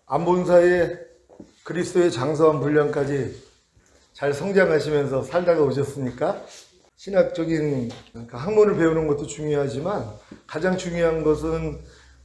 안 본 사이에 그리스도의 장성한 분량까지 잘 성장하시면서 살다가 오셨습니까? 신학적인 학문을 배우는 것도 중요하지만 가장 중요한 것은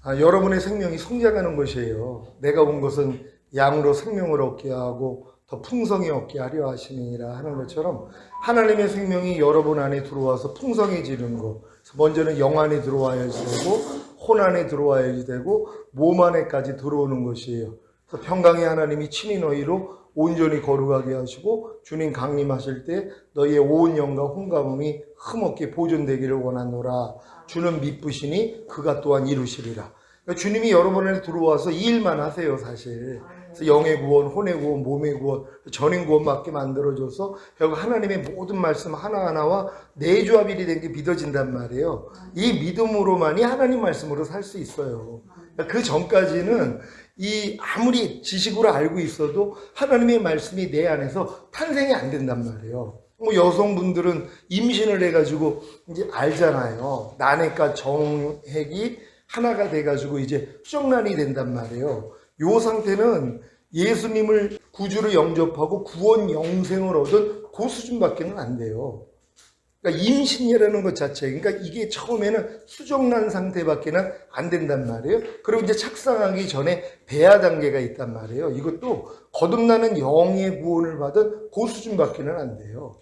여러분의 생명이 성장하는 것이에요. 내가 온 것은 양으로 생명을 얻게 하고 더 풍성히 얻게 하려 하시느니라 하는 것처럼 하나님의 생명이 여러분 안에 들어와서 풍성해지는 것. 먼저는 영 안에 들어와야지 되고 혼 안에 들어와야지 되고 몸 안에까지 들어오는 것이에요. 그래서 평강의 하나님이 친히 너희로 온전히 거룩하게 하시고 주님 강림하실 때 너희의 온 영과 혼 가문이 흠없게 보존되기를 원하노라. 주는 미쁘시니 그가 또한 이루시리라. 그러니까 주님이 여러분 안에 들어와서 이 일만 하세요, 사실. 그래서 영의 구원, 혼의 구원, 몸의 구원, 전인 구원받게 만들어줘서 결국 하나님의 모든 말씀 하나하나와 내조합일이 된 게 믿어진단 말이에요. 이 믿음으로만이 하나님 말씀으로 살 수 있어요. 그러니까 그 전까지는 아무리 지식으로 알고 있어도 하나님의 말씀이 내 안에서 탄생이 안 된단 말이에요. 뭐 여성분들은 임신을 해가지고 이제 알잖아요. 난핵과 정핵이 하나가 돼가지고 이제 수정란이 된단 말이에요. 요 상태는 예수님을 구주로 영접하고 구원 영생을 얻은 그 수준밖에는 안 돼요. 그러니까 임신이라는 것 자체, 그러니까 이게 처음에는 수정란 상태밖에는 안 된단 말이에요. 그리고 이제 착상하기 전에 배아 단계가 있단 말이에요. 이것도 거듭나는 영의 구원을 받은 그 수준밖에는 안 돼요.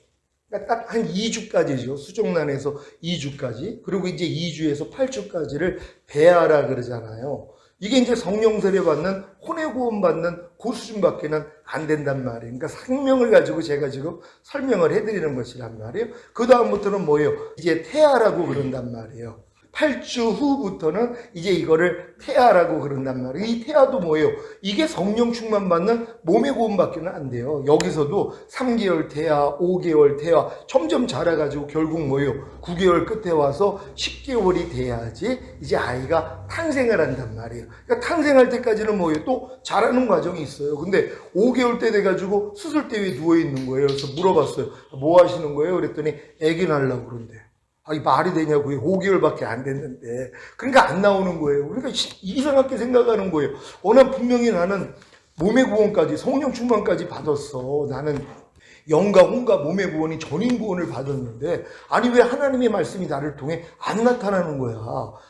그러니까 딱 한 2주까지죠. 수정란에서 2주까지. 그리고 이제 2주에서 8주까지를 배아라 그러잖아요. 이게 이제 성령 세례 받는 혼의 구원 받는 그 수준밖에는 안 된단 말이에요. 그러니까 생명을 가지고 제가 지금 설명을 해드리는 것이란 말이에요. 그 다음부터는 뭐예요? 이제 태아라고 그런단 말이에요. 8주 후부터는 이제 이거를 태아라고 그런단 말이에요. 이 태아도 뭐예요? 이게 성령 충만 받는 몸의 구원밖에는 안 돼요. 여기서도 3개월 태아, 5개월 태아 점점 자라가지고 결국 뭐예요? 9개월 끝에 와서 10개월이 돼야지 이제 아이가 탄생을 한단 말이에요. 그러니까 탄생할 때까지는 뭐예요? 또 자라는 과정이 있어요. 근데 5개월 때 돼가지고 수술대에 누워있는 거예요. 그래서 물어봤어요. 뭐 하시는 거예요? 그랬더니 애기 낳으려고 그런대요. 이 말이 되냐고요. 5개월밖에 안 됐는데. 그러니까 안 나오는 거예요. 그러니까 이상하게 생각하는 거예요. 난 분명히 나는 몸의 구원까지, 성령 충만까지 받았어. 나는 영과 혼과 몸의 구원이 전인 구원을 받았는데 아니 왜 하나님의 말씀이 나를 통해 안 나타나는 거야.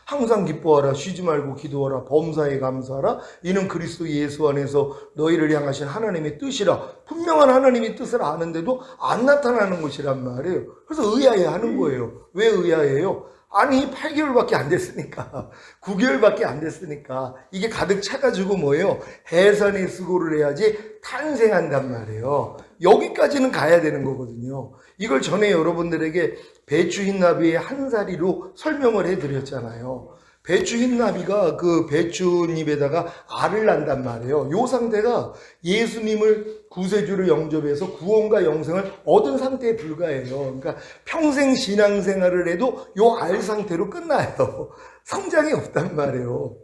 항상 기뻐하라, 쉬지 말고 기도하라, 범사에 감사하라. 이는 그리스도 예수 안에서 너희를 향하신 하나님의 뜻이라. 분명한 하나님의 뜻을 아는데도 안 나타나는 것이란 말이에요. 그래서 의아해하는 거예요. 왜 의아해요? 아니 8개월밖에 안 됐으니까 9개월밖에 안 됐으니까 이게 가득 차가지고 뭐예요? 해산의 수고를 해야지 탄생한단 말이에요. 여기까지는 가야 되는 거거든요. 이걸 전에 여러분들에게 배추 흰나비의 한 사리로 설명을 해드렸잖아요. 배추 흰나비가 그 배추잎에다가 알을 낳는단 말이에요. 이 상태가 예수님을 구세주로 영접해서 구원과 영생을 얻은 상태에 불과해요. 그러니까 평생 신앙생활을 해도 이 알 상태로 끝나요. 성장이 없단 말이에요.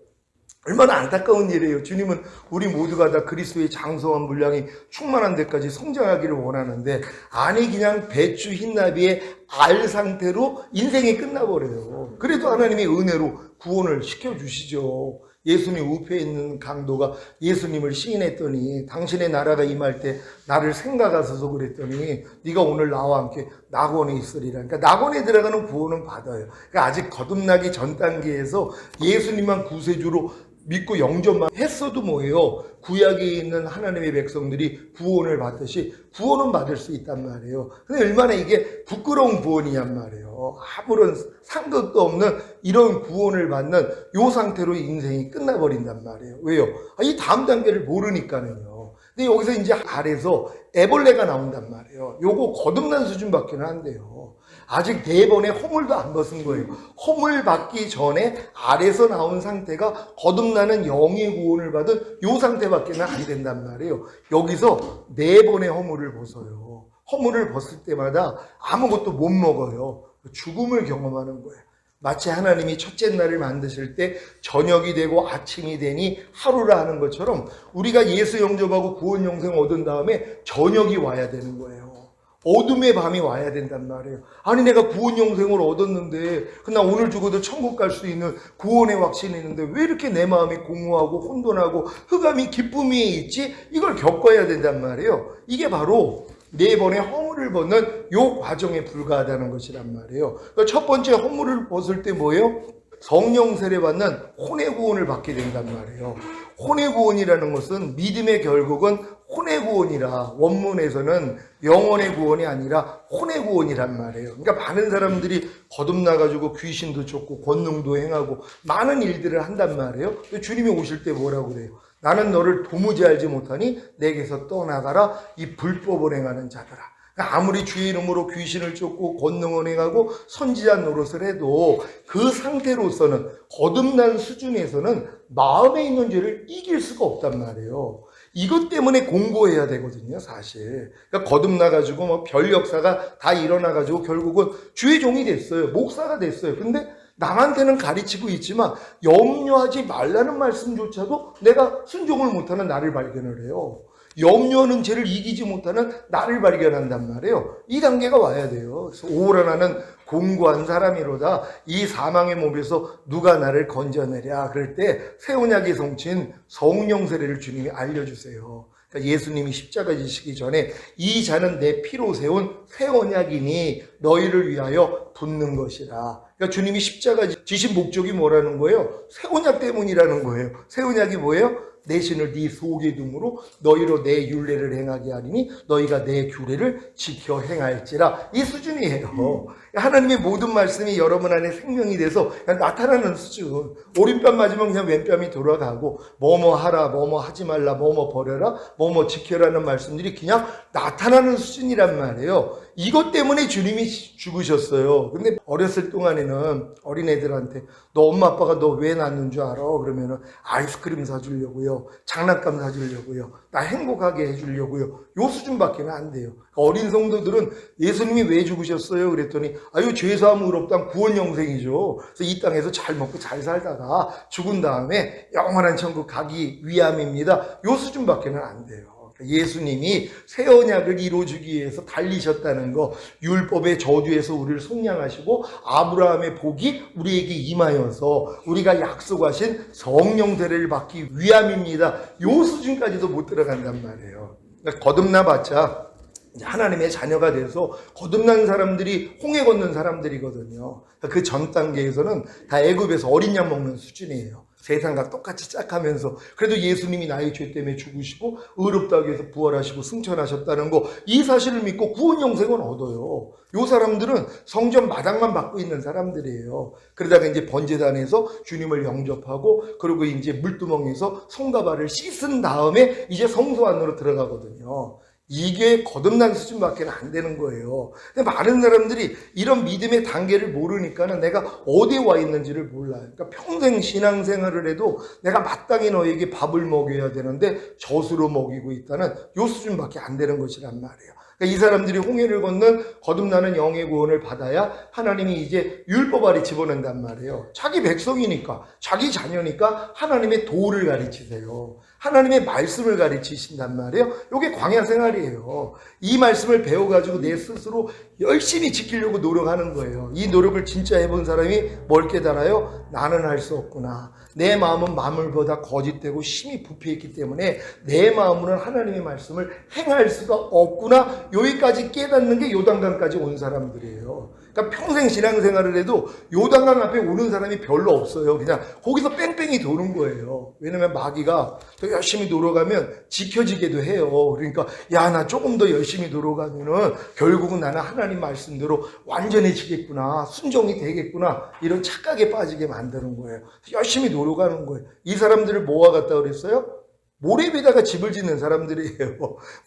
얼마나 안타까운 일이에요. 주님은 우리 모두가 다 그리스도의 장성한 분량이 충만한 데까지 성장하기를 원하는데 아니 그냥 배추 흰나비의 알 상태로 인생이 끝나버려요. 그래도 하나님이 은혜로 구원을 시켜주시죠. 예수님 우편에 있는 강도가 예수님을 시인했더니 당신의 나라가 임할 때 나를 생각하소서 그랬더니 네가 오늘 나와 함께 낙원에 있으리라. 그러니까 낙원에 들어가는 구원은 받아요. 그러니까 아직 거듭나기 전 단계에서 예수님만 구세주로 믿고 영접만 했어도 뭐예요? 구약에 있는 하나님의 백성들이 구원을 받듯이 구원은 받을 수 있단 말이에요. 근데 얼마나 이게 부끄러운 구원이란 말이에요. 아무런 상관도 없는 이런 구원을 받는 이 상태로 인생이 끝나버린단 말이에요. 왜요? 이 다음 단계를 모르니까는요. 근데 여기서 이제 아래서 애벌레가 나온단 말이에요. 요거 거듭난 수준밖에는 안 돼요. 아직 4번의 허물도 안 벗은 거예요. 허물 받기 전에 아래서 나온 상태가 거듭나는 영의 구원을 받은 요 상태밖에는 안 된단 말이에요. 여기서 4번의 허물을 벗어요. 허물을 벗을 때마다 아무것도 못 먹어요. 죽음을 경험하는 거예요. 마치 하나님이 첫째 날을 만드실 때 저녁이 되고 아침이 되니 하루라 하는 것처럼 우리가 예수 영접하고 구원 영생 얻은 다음에 저녁이 와야 되는 거예요. 어둠의 밤이 와야 된단 말이에요. 아니 내가 구원 영생을 얻었는데 나 오늘 죽어도 천국 갈 수 있는 구원의 확신이 있는데 왜 이렇게 내 마음이 공허하고 혼돈하고 흑암이 기쁨 위에 있지? 이걸 겪어야 된단 말이에요. 이게 바로 4번의 허물을 벗는 요 과정에 불과하다는 것이란 말이에요. 그러니까 첫 번째 허물을 벗을 때 뭐예요? 성령 세례 받는 혼의 구원을 받게 된단 말이에요. 혼의 구원이라는 것은 믿음의 결국은 혼의 구원이라, 원문에서는 영혼의 구원이 아니라 혼의 구원이란 말이에요. 그러니까 많은 사람들이 거듭나가지고 귀신도 쫓고 권능도 행하고 많은 일들을 한단 말이에요. 주님이 오실 때 뭐라고 그래요? 나는 너를 도무지 알지 못하니 내게서 떠나가라, 이 불법을 행하는 자들아. 그러니까 아무리 주의 이름으로 귀신을 쫓고 권능을 행하고 선지자 노릇을 해도 그 상태로서는, 거듭난 수준에서는 마음에 있는 죄를 이길 수가 없단 말이에요. 이것 때문에 공고해야 되거든요, 사실. 그러니까 거듭나가지고 뭐 별 역사가 다 일어나가지고 결국은 주의 종이 됐어요. 목사가 됐어요. 근데 남한테는 가르치고 있지만 염려하지 말라는 말씀조차도 내가 순종을 못하는 나를 발견을 해요. 염려하는 죄를 이기지 못하는 나를 발견한단 말이에요. 이 단계가 와야 돼요. 그래서 오라 나는 공고한 사람이로다. 이 사망의 몸에서 누가 나를 건져내랴. 그럴 때 새 언약이 성취인 성령 세례를 주님이 알려주세요. 그러니까 예수님이 십자가 지시기 전에 이 잔은 내 피로 세운 새 언약이니 너희를 위하여 붓는 것이라. 그러니까 주님이 십자가 지신 목적이 뭐라는 거예요? 새 언약 때문이라는 거예요. 새 언약이 뭐예요? 내 신을 네 속에 둠으로 너희로 내 율례를 행하게 하리니 너희가 내 규례를 지켜 행할지라. 이 수준이에요. 하나님의 모든 말씀이 여러분 안에 생명이 돼서 그냥 나타나는 수준. 오른뺨 맞으면 그냥 왼뺨이 돌아가고 뭐뭐 하라, 뭐뭐 하지 말라, 뭐뭐 버려라, 뭐뭐 지켜라는 말씀들이 그냥 나타나는 수준이란 말이에요. 이것 때문에 주님이 죽으셨어요. 근데 어렸을 동안에는 어린애들한테 너 엄마 아빠가 너 왜 낳는 줄 알아? 그러면은 아이스크림 사주려고요, 장난감 사주려고요, 나 행복하게 해주려고요. 요 수준밖에는 안 돼요. 어린 성도들은 예수님이 왜 죽으셨어요? 그랬더니 아유 죄사함 의롭다 구원 영생이죠. 그래서 이 땅에서 잘 먹고 잘 살다가 죽은 다음에 영원한 천국 가기 위함입니다. 요 수준밖에는 안 돼요. 예수님이 새 언약을 이루어주기 위해서 달리셨다는 거, 율법의 저주에서 우리를 속량하시고 아브라함의 복이 우리에게 임하여서 우리가 약속하신 성령 세례를 받기 위함입니다. 요 수준까지도 못 들어간단 말이에요. 그러니까 거듭나봤자 하나님의 자녀가 돼서 거듭난 사람들이 홍해 걷는 사람들이거든요. 그 전 단계에서는 다 애굽에서 어린 양 먹는 수준이에요. 세상과 똑같이 짝하면서 그래도 예수님이 나의 죄 때문에 죽으시고 의롭다고 해서 부활하시고 승천하셨다는 거, 이 사실을 믿고 구원 영생은 얻어요. 요 사람들은 성전 마당만 받고 있는 사람들이에요. 그러다가 이제 번제단에서 주님을 영접하고 그리고 이제 물두멍에서 손과 발을 씻은 다음에 이제 성소 안으로 들어가거든요. 이게 거듭난 수준밖에 안 되는 거예요. 근데 많은 사람들이 이런 믿음의 단계를 모르니까는 내가 어디에 와 있는지를 몰라요. 그러니까 평생 신앙생활을 해도 내가 마땅히 너에게 밥을 먹여야 되는데 젖으로 먹이고 있다는 요 수준밖에 안 되는 것이란 말이에요. 그러니까 이 사람들이 홍해를 걷는 거듭나는 영의 구원을 받아야 하나님이 이제 율법 아래 집어넣는단 말이에요. 자기 백성이니까, 자기 자녀니까 하나님의 도를 가르치세요. 하나님의 말씀을 가르치신단 말이에요. 이게 광야 생활이에요. 이 말씀을 배워가지고 내 스스로 열심히 지키려고 노력하는 거예요. 이 노력을 진짜 해본 사람이 뭘 깨달아요? 나는 할 수 없구나. 내 마음은 만물보다 거짓되고 심히 부패했기 때문에 내 마음으로는 하나님의 말씀을 행할 수가 없구나. 여기까지 깨닫는 게 요단강까지 온 사람들이에요. 그러니까 평생 신앙생활을 해도 요단강 앞에 오는 사람이 별로 없어요. 그냥 거기서 뺑뺑이 도는 거예요. 왜냐면 마귀가 더 열심히 놀아가면 지켜지게도 해요. 그러니까 야, 나 조금 더 열심히 놀아가면은 결국은 나는 하나님 말씀대로 완전해지겠구나, 순종이 되겠구나, 이런 착각에 빠지게 만드는 거예요. 열심히 놀아가는 거예요. 이 사람들을 뭐와 같다 그랬어요? 모래 위에다가 집을 짓는 사람들이에요.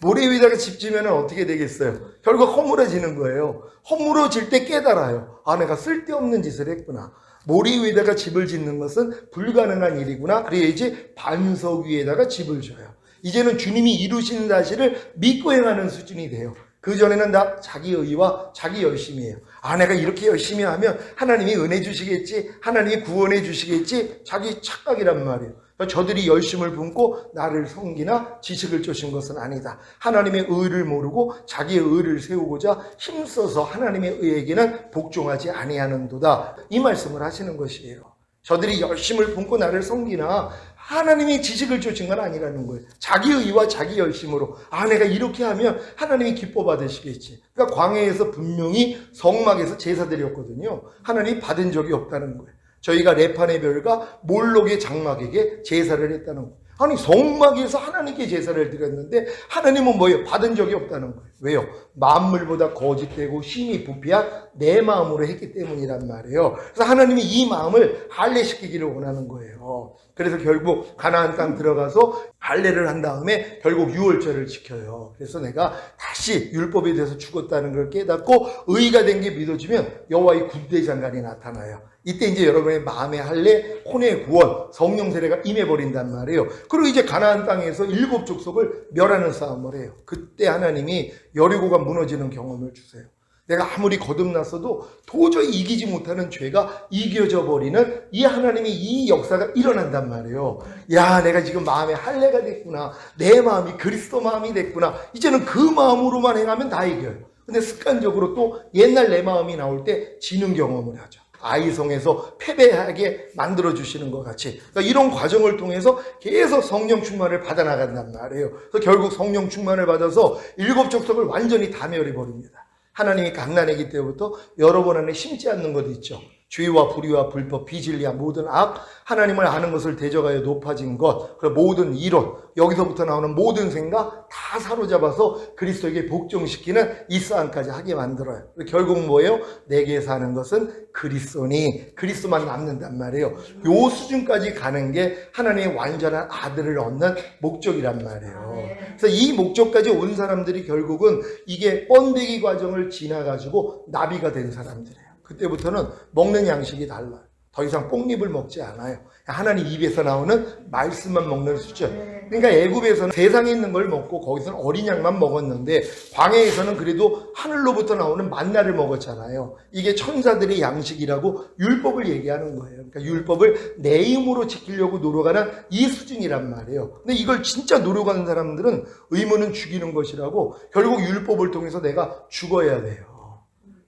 모래 위에다가 집 지면 어떻게 되겠어요? 결국 허물어지는 거예요. 허물어질 때 깨달아요. 아, 내가 쓸데없는 짓을 했구나. 모래 위에다가 집을 짓는 것은 불가능한 일이구나. 그래야지 반석 위에다가 집을 져요. 이제는 주님이 이루시는 사실을 믿고 행하는 수준이 돼요. 그전에는 다 자기 의와 자기 열심이에요. 아, 내가 이렇게 열심히 하면 하나님이 은혜 주시겠지, 하나님이 구원해 주시겠지, 자기 착각이란 말이에요. 저들이 열심을 품고 나를 섬기나 지식을 쫓은 것은 아니다. 하나님의 의를 모르고 자기의 의를 세우고자 힘써서 하나님의 의에게는 복종하지 아니하는도다. 이 말씀을 하시는 것이에요. 저들이 열심을 품고 나를 섬기나 하나님이 지식을 쫓은 건 아니라는 거예요. 자기 의와 자기 열심으로 내가 이렇게 하면 하나님이 기뻐 받으시겠지. 그러니까 광야에서 분명히 성막에서 제사 드렸거든요. 하나님이 받은 적이 없다는 거예요. 저희가 레판의 별과 몰록의 장막에게 제사를 했다는 거예요. 아니 성막에서 하나님께 제사를 드렸는데 하나님은 뭐예요? 받은 적이 없다는 거예요. 왜요? 만물보다 거짓되고 심히 부패한 내 마음으로 했기 때문이란 말이에요. 그래서 하나님이 이 마음을 할례시키기를 원하는 거예요. 그래서 결국 가나안 땅 들어가서 할례를 한 다음에 결국 유월절을 지켜요. 그래서 내가 다시 율법에 대해서 죽었다는 걸 깨닫고 의가 된 게 믿어지면 여호와의 군대 장관이 나타나요. 이때 이제 여러분의 마음의 할례, 혼의 구원, 성령 세례가 임해버린단 말이에요. 그리고 이제 가나안 땅에서 7 족속을 멸하는 싸움을 해요. 그때 하나님이 여리고가 무너지는 경험을 주세요. 내가 아무리 거듭났어도 도저히 이기지 못하는 죄가 이겨져 버리는 이 하나님의 이 역사가 일어난단 말이에요. 야, 내가 지금 마음의 할례가 됐구나. 내 마음이 그리스도 마음이 됐구나. 이제는 그 마음으로만 행하면 다 이겨요. 근데 습관적으로 또 옛날 내 마음이 나올 때 지는 경험을 하죠. 아이성에서 패배하게 만들어주시는 것 같이. 그러니까 이런 과정을 통해서 계속 성령 충만을 받아나간단 말이에요. 그래서 결국 성령 충만을 받아서 7 족속을 완전히 다 멸해버립니다. 하나님이 갓난아기 때부터 여러분 안에 심지 않는 것 있죠. 죄와 불의와 불법, 비진리와 모든 악, 하나님을 아는 것을 대적하여 높아진 것, 그리고 모든 이론, 여기서부터 나오는 모든 생각 다 사로잡아서 그리스도에게 복종시키는 이 싸움까지 하게 만들어요. 결국 뭐예요? 내게 사는 것은 그리스도니, 그리스도만 남는단 말이에요. 요 수준까지 가는 게 하나님의 완전한 아들을 얻는 목적이란 말이에요. 그래서 이 목적까지 온 사람들이 결국은 이게 번데기 과정을 지나가지고 나비가 된 사람들이에요. 그때부터는 먹는 양식이 달라요. 더 이상 뽕잎을 먹지 않아요. 하나님 입에서 나오는 말씀만 먹는 수준. 그러니까 애굽에서는 세상에 있는 걸 먹고 거기서는 어린 양만 먹었는데 광야에서는 그래도 하늘로부터 나오는 만나를 먹었잖아요. 이게 천사들의 양식이라고 율법을 얘기하는 거예요. 그러니까 율법을 내 힘으로 지키려고 노력하는 이 수준이란 말이에요. 근데 이걸 진짜 노력하는 사람들은 의무는 죽이는 것이라고 결국 율법을 통해서 내가 죽어야 돼요.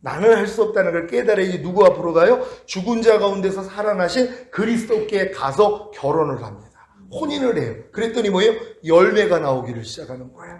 나는 할 수 없다는 걸 깨달아야지 누구 앞으로 가요? 죽은 자 가운데서 살아나신 그리스도께 가서 결혼을 합니다. 혼인을 해요. 그랬더니 뭐예요? 열매가 나오기를 시작하는 거예요.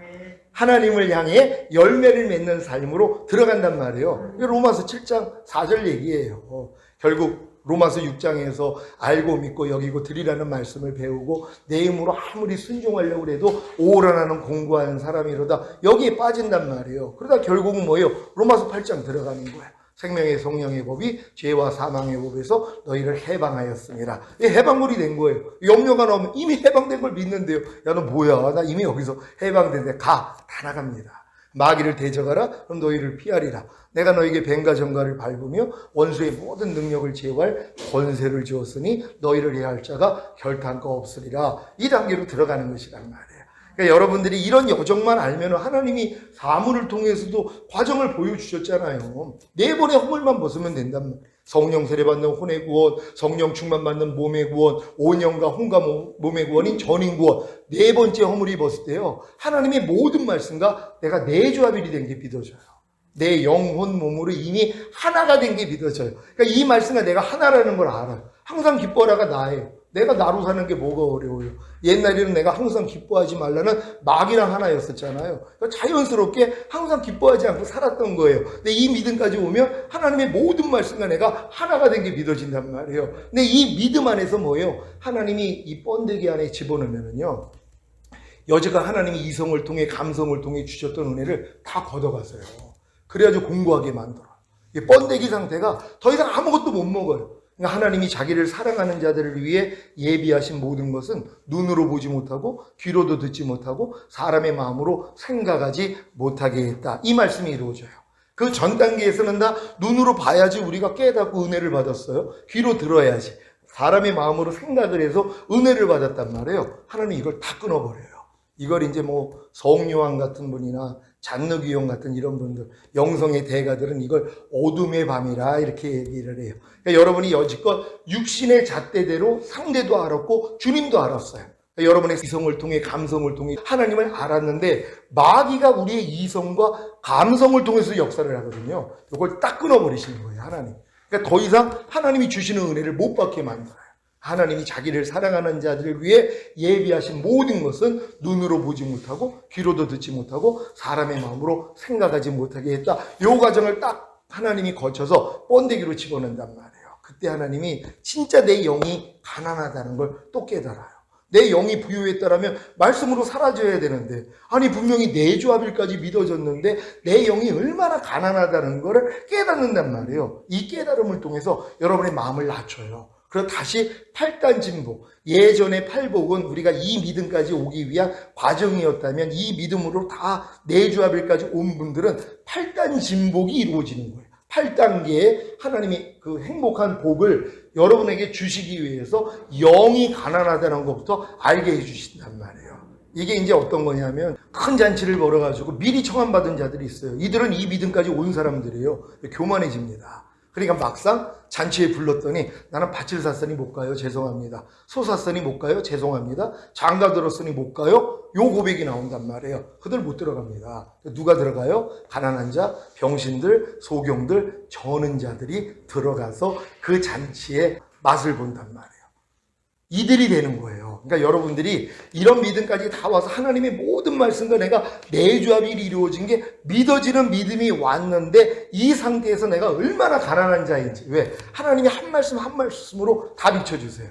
하나님을 향해 열매를 맺는 삶으로 들어간단 말이에요. 로마서 7장 4절 얘기예요. 결국 로마서 6장에서 알고 믿고 여기고 드리라는 말씀을 배우고 내 힘으로 아무리 순종하려고 해도 오라나는 공고한 사람이로다 여기에 빠진단 말이에요. 그러다 결국은 뭐예요? 로마서 8장 들어가는 거예요. 생명의 성령의 법이 죄와 사망의 법에서 너희를 해방하였습니다. 해방물이 된 거예요. 염려가 나오면 이미 해방된 걸 믿는데요. 야, 너 뭐야? 나 이미 여기서 해방된데 다 나갑니다. 마귀를 대적하라 그럼 너희를 피하리라. 내가 너에게 뱀과 정갈을 밟으며 원수의 모든 능력을 제어할 권세를 주었으니 너희를 해할 자가 결단코 없으리라. 이 단계로 들어가는 것이란 말이에요. 그러니까 여러분들이 이런 여정만 알면 하나님이 사물을 통해서도 과정을 보여주셨잖아요. 4번의 허물만 벗으면 된단 말이에요. 성령 세례받는 혼의 구원, 성령 충만 받는 몸의 구원, 온영과 혼과 몸의 구원인 전인 구원. 4번째 허물이 벗을 때요. 하나님의 모든 말씀과 내가 내조합일이 된 게 믿어져요. 내 영혼 몸으로 이미 하나가 된 게 믿어져요. 그러니까 이 말씀과 내가 하나라는 걸 알아요. 항상 기뻐하라가 나예요. 내가 나로 사는 게 뭐가 어려워요. 옛날에는 내가 항상 기뻐하지 말라는 마귀랑 하나였었잖아요. 그러니까 자연스럽게 항상 기뻐하지 않고 살았던 거예요. 근데 이 믿음까지 오면 하나님의 모든 말씀과 내가 하나가 된 게 믿어진단 말이에요. 근데 이 믿음 안에서 뭐예요? 하나님이 이 번데기 안에 집어넣으면은요. 여지가 하나님이 이성을 통해 감성을 통해 주셨던 은혜를 다 걷어가세요. 그래가지고 공고하게 만들어요. 이 번데기 상태가 더 이상 아무것도 못 먹어요. 그러니까 하나님이 자기를 사랑하는 자들을 위해 예비하신 모든 것은 눈으로 보지 못하고 귀로도 듣지 못하고 사람의 마음으로 생각하지 못하게 했다. 이 말씀이 이루어져요. 그 전 단계에서는 다 눈으로 봐야지 우리가 깨닫고 은혜를 받았어요. 귀로 들어야지. 사람의 마음으로 생각을 해서 은혜를 받았단 말이에요. 하나님 이걸 다 끊어버려요. 이걸 이제 뭐 성요한 같은 분이나 잔느귀용 같은 이런 분들, 영성의 대가들은 이걸 어둠의 밤이라 이렇게 얘기를 해요. 그러니까 여러분이 여지껏 육신의 잣대대로 상대도 알았고 주님도 알았어요. 그러니까 여러분의 이성을 통해 감성을 통해 하나님을 알았는데 마귀가 우리의 이성과 감성을 통해서 역사를 하거든요. 이걸 딱 끊어버리시는 거예요, 하나님. 그러니까 더 이상 하나님이 주시는 은혜를 못 받게 만들어요. 하나님이 자기를 사랑하는 자들을 위해 예비하신 모든 것은 눈으로 보지 못하고 귀로도 듣지 못하고 사람의 마음으로 생각하지 못하게 했다. 이 과정을 딱 하나님이 거쳐서 번데기로 집어넣는단 말이에요. 그때 하나님이 진짜 내 영이 가난하다는 걸 또 깨달아요. 내 영이 부유했다라면 말씀으로 사라져야 되는데, 아니 분명히 내주합일까지 믿어졌는데 내 영이 얼마나 가난하다는 것을 깨닫는단 말이에요. 이 깨달음을 통해서 여러분의 마음을 낮춰요. 그리고 다시 8단 진복, 예전의 팔복은 우리가 이 믿음까지 오기 위한 과정이었다면 이 믿음으로 다 내주합일까지 온 분들은 8단 진복이 이루어지는 거예요. 8단계의 하나님이 그 행복한 복을 여러분에게 주시기 위해서 영이 가난하다는 것부터 알게 해주신단 말이에요. 이게 이제 어떤 거냐면 큰 잔치를 벌어가지고 미리 청함받은 자들이 있어요. 이들은 이 믿음까지 온 사람들이에요. 교만해집니다. 그러니까 막상 잔치에 불렀더니 나는 밭을 샀으니 못 가요. 죄송합니다. 소 샀으니 못 가요. 죄송합니다. 장가 들었으니 못 가요. 요 고백이 나온단 말이에요. 그들 못 들어갑니다. 누가 들어가요? 가난한 자, 병신들, 소경들, 저는 자들이 들어가서 그 잔치의 맛을 본단 말이에요. 이들이 되는 거예요. 그러니까 여러분들이 이런 믿음까지 다 와서 하나님의 모든 말씀과 내가 내주합이 이루어진 게 믿어지는 믿음이 왔는데 이 상태에서 내가 얼마나 가난한 자인지. 왜? 하나님이 한 말씀 한 말씀으로 다 비춰주세요.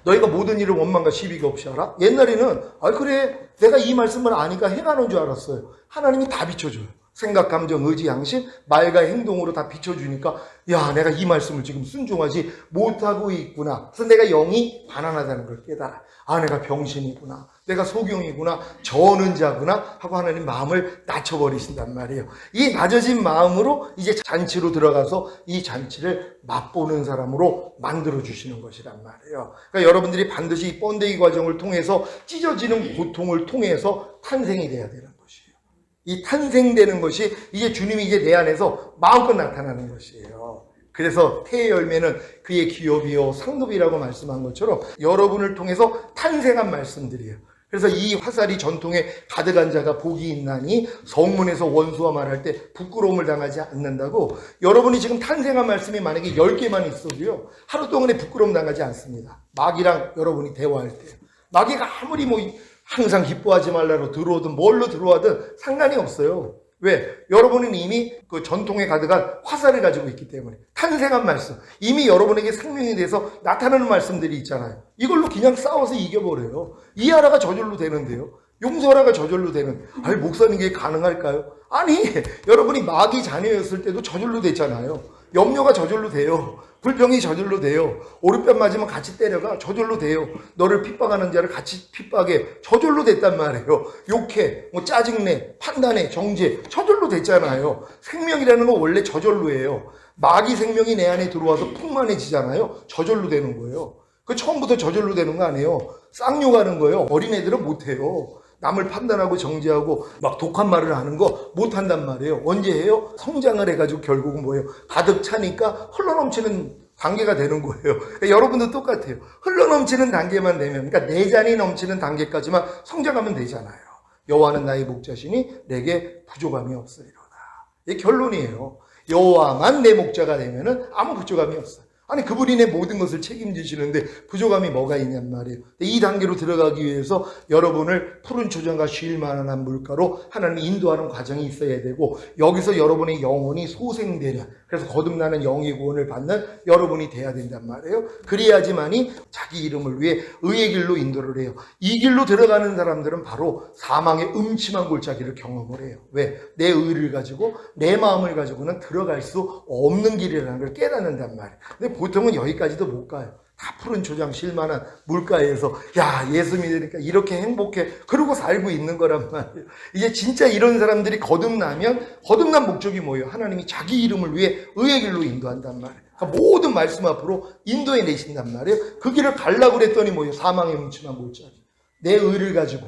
너희가 모든 일을 원망과 시비가 없이 알아? 옛날에는 그래 내가 이 말씀을 아니까 행하는 줄 알았어요. 하나님이 다 비춰줘요. 생각, 감정, 의지, 양심, 말과 행동으로 다 비춰주니까 야 내가 이 말씀을 지금 순종하지 못하고 있구나. 그래서 내가 영이 가난하다는 걸 깨달아. 내가 병신이구나. 내가 소경이구나. 저는 자구나 하고 하나님 마음을 낮춰버리신단 말이에요. 이 낮아진 마음으로 이제 잔치로 들어가서 이 잔치를 맛보는 사람으로 만들어주시는 것이란 말이에요. 그러니까 여러분들이 반드시 이 번데기 과정을 통해서 찢어지는 고통을 통해서 탄생이 돼야 되는 거예요. 이 탄생되는 것이 이제 주님이 이제 내 안에서 마음껏 나타나는 것이에요. 그래서 태의 열매는 그의 기업이요 상급이라고 말씀한 것처럼 여러분을 통해서 탄생한 말씀들이에요. 그래서 이 화살이 전통에 가득한 자가 복이 있나니 성문에서 원수와 말할 때 부끄러움을 당하지 않는다고. 여러분이 지금 탄생한 말씀이 만약에 10개만 있어도요 하루 동안에 부끄러움 당하지 않습니다. 마귀랑 여러분이 대화할 때 마귀가 아무리 항상 기뻐하지 말라로 들어오든 뭘로 들어와든 상관이 없어요. 왜? 여러분은 이미 그 전통에 가득한 화살을 가지고 있기 때문에 탄생한 말씀, 이미 여러분에게 생명이 돼서 나타나는 말씀들이 있잖아요. 이걸로 그냥 싸워서 이겨버려요. 이하라가 저절로 되는데요. 용서하라가 저절로 되는. 목사님 이게 가능할까요? 아니 여러분이 마귀 자녀였을 때도 저절로 됐잖아요. 염려가 저절로 돼요. 불평이 저절로 돼요. 오른편 맞으면 같이 때려가 저절로 돼요. 너를 핍박하는 자를 같이 핍박해 저절로 됐단 말이에요. 욕해, 짜증내, 판단해, 정죄 저절로 됐잖아요. 생명이라는 건 원래 저절로예요. 마귀 생명이 내 안에 들어와서 풍만해지잖아요. 저절로 되는 거예요. 그 처음부터 저절로 되는 거 아니에요. 쌍욕하는 거예요. 어린애들은 못해요. 남을 판단하고 정죄하고 막 독한 말을 하는 거 못한단 말이에요. 언제 해요? 성장을 해가지고 결국은 뭐예요? 가득 차니까 흘러넘치는 단계가 되는 거예요. 그러니까 여러분도 똑같아요. 흘러넘치는 단계만 되면, 그러니까 내 잔이 넘치는 단계까지만 성장하면 되잖아요. 여호와는 나의 목자시니 내게 부족함이 없으리로다. 이게 결론이에요. 여호와만 내 목자가 되면은 아무 부족함이 없어요. 아니 그분이 내 모든 것을 책임지시는데 부족함이 뭐가 있냔 말이에요. 이 단계로 들어가기 위해서 여러분을 푸른 초장과 쉴 만한 물가로 하나님이 인도하는 과정이 있어야 되고, 여기서 여러분의 영혼이 소생되냐, 그래서 거듭나는 영의 구원을 받는 여러분이 돼야 된단 말이에요. 그래야지만이 자기 이름을 위해 의의 길로 인도를 해요. 이 길로 들어가는 사람들은 바로 사망의 음침한 골짜기를 경험을 해요. 왜? 내 의를 가지고 내 마음을 가지고는 들어갈 수 없는 길이라는 걸 깨닫는단 말이에요. 근데 보통은 여기까지도 못 가요. 다 푸른 초장 쉴만한 물가에서 야 예수 믿으니까 이렇게 행복해 그러고 살고 있는 거란 말이에요. 이제 진짜 이런 사람들이 거듭나면, 거듭난 목적이 뭐예요? 하나님이 자기 이름을 위해 의의 길로 인도한단 말이에요. 그러니까 모든 말씀 앞으로 인도해 내신단 말이에요. 그 길을 가려고 그랬더니 뭐예요? 사망의 음침한 골짜기. 내 의를 가지고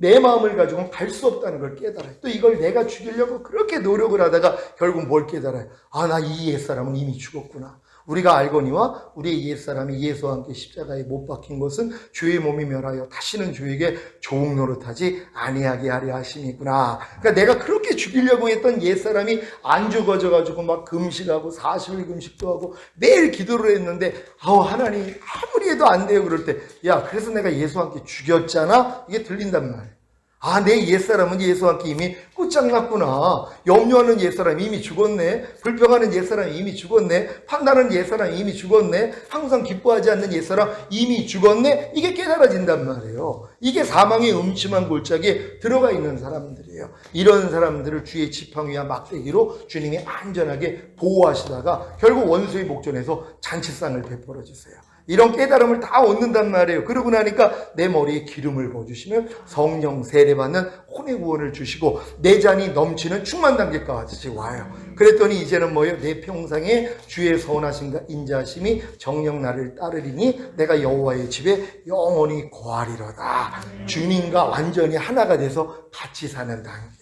내 마음을 가지고는 갈 수 없다는 걸 깨달아요. 또 이걸 내가 죽이려고 그렇게 노력을 하다가 결국 뭘 깨달아요? 아, 나 이 옛사람은 이미 죽었구나. 우리가 알거니와 우리의 옛사람이 예수와 함께 십자가에 못 박힌 것은 주의 몸이 멸하여 다시는 주에게 조국 노릇하지 아니하게 하려 하심이구나. 그러니까 내가 그렇게 죽이려고 했던 옛사람이 안 죽어져가지고 막 금식하고 40일 금식도 하고 매일 기도를 했는데 하나님 아무리 해도 안 돼요. 그럴 때 야, 그래서 내가 예수와 함께 죽였잖아. 이게 들린단 말이에요. 아, 내 옛사람은 예수와 함께 이미 끝장났구나. 염려하는 옛사람이 이미 죽었네. 불평하는 옛사람이 이미 죽었네. 판단하는 옛사람이 이미 죽었네. 항상 기뻐하지 않는 옛사람 이미 죽었네. 이게 깨달아진단 말이에요. 이게 사망의 음침한 골짜기에 들어가 있는 사람들이에요. 이런 사람들을 주의 지팡이와 막대기로 주님이 안전하게 보호하시다가 결국 원수의 목전에서 잔치상을 베풀어 주세요. 이런 깨달음을 다 얻는단 말이에요. 그러고 나니까 내 머리에 기름을 부어주시면 성령 세례받는 혼의 구원을 주시고 내 잔이 넘치는 충만 단계까지 와요. 그랬더니 이제는 뭐예요? 내 평생에 주의 선하심과 인자하심이 정녕 나를 따르리니 내가 여호와의 집에 영원히 거하리로다. 주님과 완전히 하나가 돼서 같이 사는 단계.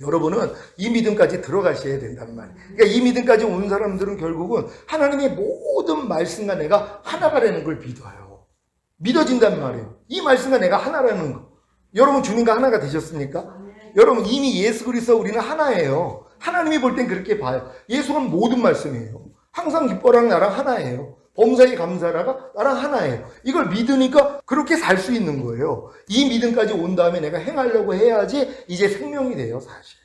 여러분은 이 믿음까지 들어가셔야 된단 말이에요. 그러니까 이 믿음까지 온 사람들은 결국은 하나님의 모든 말씀과 내가 하나가라는 걸 믿어요. 믿어진단 말이에요. 이 말씀과 내가 하나라는 거. 여러분 주님과 하나가 되셨습니까? 여러분 이미 예수 그리스도 우리는 하나예요. 하나님이 볼 땐 그렇게 봐요. 예수가 모든 말씀이에요. 항상 기뻐랑 나랑 하나예요. 범사에 감사라가 나랑 하나예요. 이걸 믿으니까 그렇게 살 수 있는 거예요. 이 믿음까지 온 다음에 내가 행하려고 해야지 이제 생명이 돼요, 사실.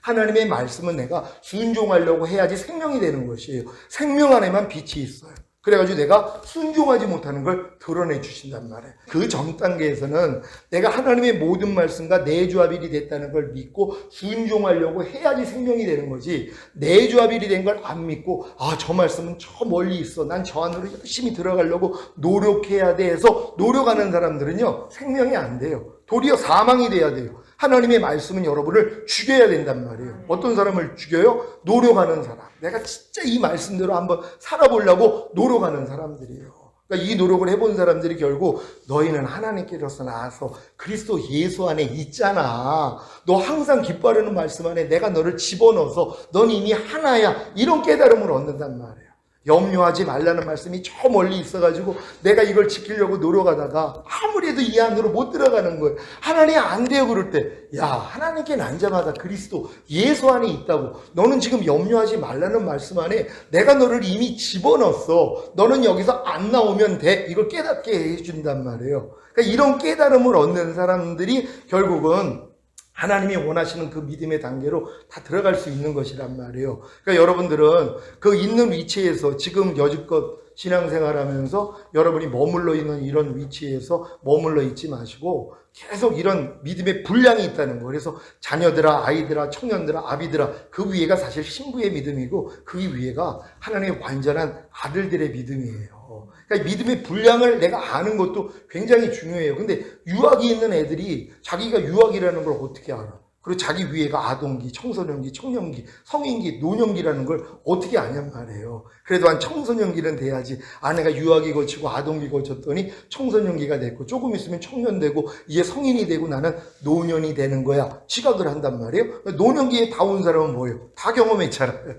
하나님의 말씀은 내가 순종하려고 해야지 생명이 되는 것이에요. 생명 안에만 빛이 있어요. 그래가지고 내가 순종하지 못하는 걸 드러내 주신단 말이에요. 그 전 단계에서는 내가 하나님의 모든 말씀과 내주합일이 됐다는 걸 믿고 순종하려고 해야지 생명이 되는 거지, 내주합일이 된 걸 안 믿고 저 말씀은 저 멀리 있어, 난 저 안으로 열심히 들어가려고 노력해야 돼 해서 노력하는 사람들은요 생명이 안 돼요. 도리어 사망이 돼야 돼요. 하나님의 말씀은 여러분을 죽여야 된단 말이에요. 어떤 사람을 죽여요? 노력하는 사람. 내가 진짜 이 말씀대로 한번 살아보려고 노력하는 사람들이에요. 그러니까 이 노력을 해본 사람들이 결국 너희는 하나님께로서 나와서 그리스도 예수 안에 있잖아. 너 항상 기뻐하는 말씀 안에 내가 너를 집어넣어서 넌 이미 하나야. 이런 깨달음을 얻는단 말이에요. 염려하지 말라는 말씀이 저 멀리 있어가지고 내가 이걸 지키려고 노력하다가 아무리 해도 이 안으로 못 들어가는 거예요. 하나님 안 돼요. 그럴 때 야, 하나님께 난자마다 그리스도 예수 안에 있다고. 너는 지금 염려하지 말라는 말씀 안에 내가 너를 이미 집어넣었어. 너는 여기서 안 나오면 돼. 이걸 깨닫게 해준단 말이에요. 그러니까 이런 깨달음을 얻는 사람들이 결국은 하나님이 원하시는 그 믿음의 단계로 다 들어갈 수 있는 것이란 말이에요. 그러니까 여러분들은 그 있는 위치에서 지금 여지껏 신앙생활하면서 여러분이 머물러 있는 이런 위치에서 머물러 있지 마시고 계속 이런 믿음의 분량이 있다는 거예요. 그래서 자녀들아, 아이들아, 청년들아, 아비들아, 그 위에가 사실 신부의 믿음이고 그 위에가 하나님의 완전한 아들들의 믿음이에요. 그러니까 믿음의 분량을 내가 아는 것도 굉장히 중요해요. 근데 유학이 있는 애들이 자기가 유학이라는 걸 어떻게 알아? 그리고 자기 위에가 아동기, 청소년기, 청년기, 성인기, 노년기라는 걸 어떻게 아냔 말이에요. 그래도 한 청소년기는 돼야지. 내가 유아기 거치고 아동기 거쳤더니 청소년기가 됐고 조금 있으면 청년 되고 이제 성인이 되고 나는 노년이 되는 거야. 지각을 한단 말이에요. 노년기에 다 온 사람은 뭐예요? 다 경험했잖아요.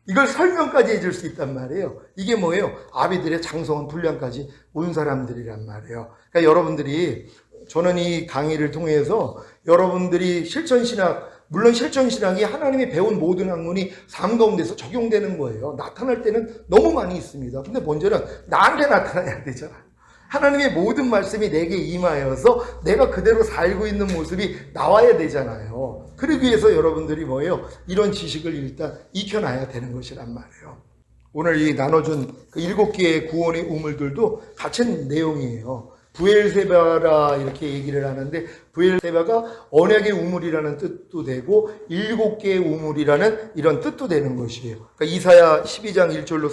이걸 설명까지 해줄 수 있단 말이에요. 이게 뭐예요? 아비들의 장성한 분량까지 온 사람들이란 말이에요. 그러니까 여러분들이, 저는 이 강의를 통해서 여러분들이 실천신학, 물론 실천신학이 하나님이 배운 모든 학문이 삶 가운데서 적용되는 거예요. 나타날 때는 너무 많이 있습니다. 근데 먼저는 나한테 나타나야 되잖아요. 하나님의 모든 말씀이 내게 임하여서 내가 그대로 살고 있는 모습이 나와야 되잖아요. 그러기 위해서 여러분들이 뭐예요? 이런 지식을 일단 익혀놔야 되는 것이란 말이에요. 오늘 이 나눠준 그 7개의 구원의 우물들도 같은 내용이에요. 부엘세바라 이렇게 얘기를 하는데, 부엘세바가 언약의 우물이라는 뜻도 되고 7개의 우물이라는 이런 뜻도 되는 것이에요. 그러니까 이사야 12장 1절로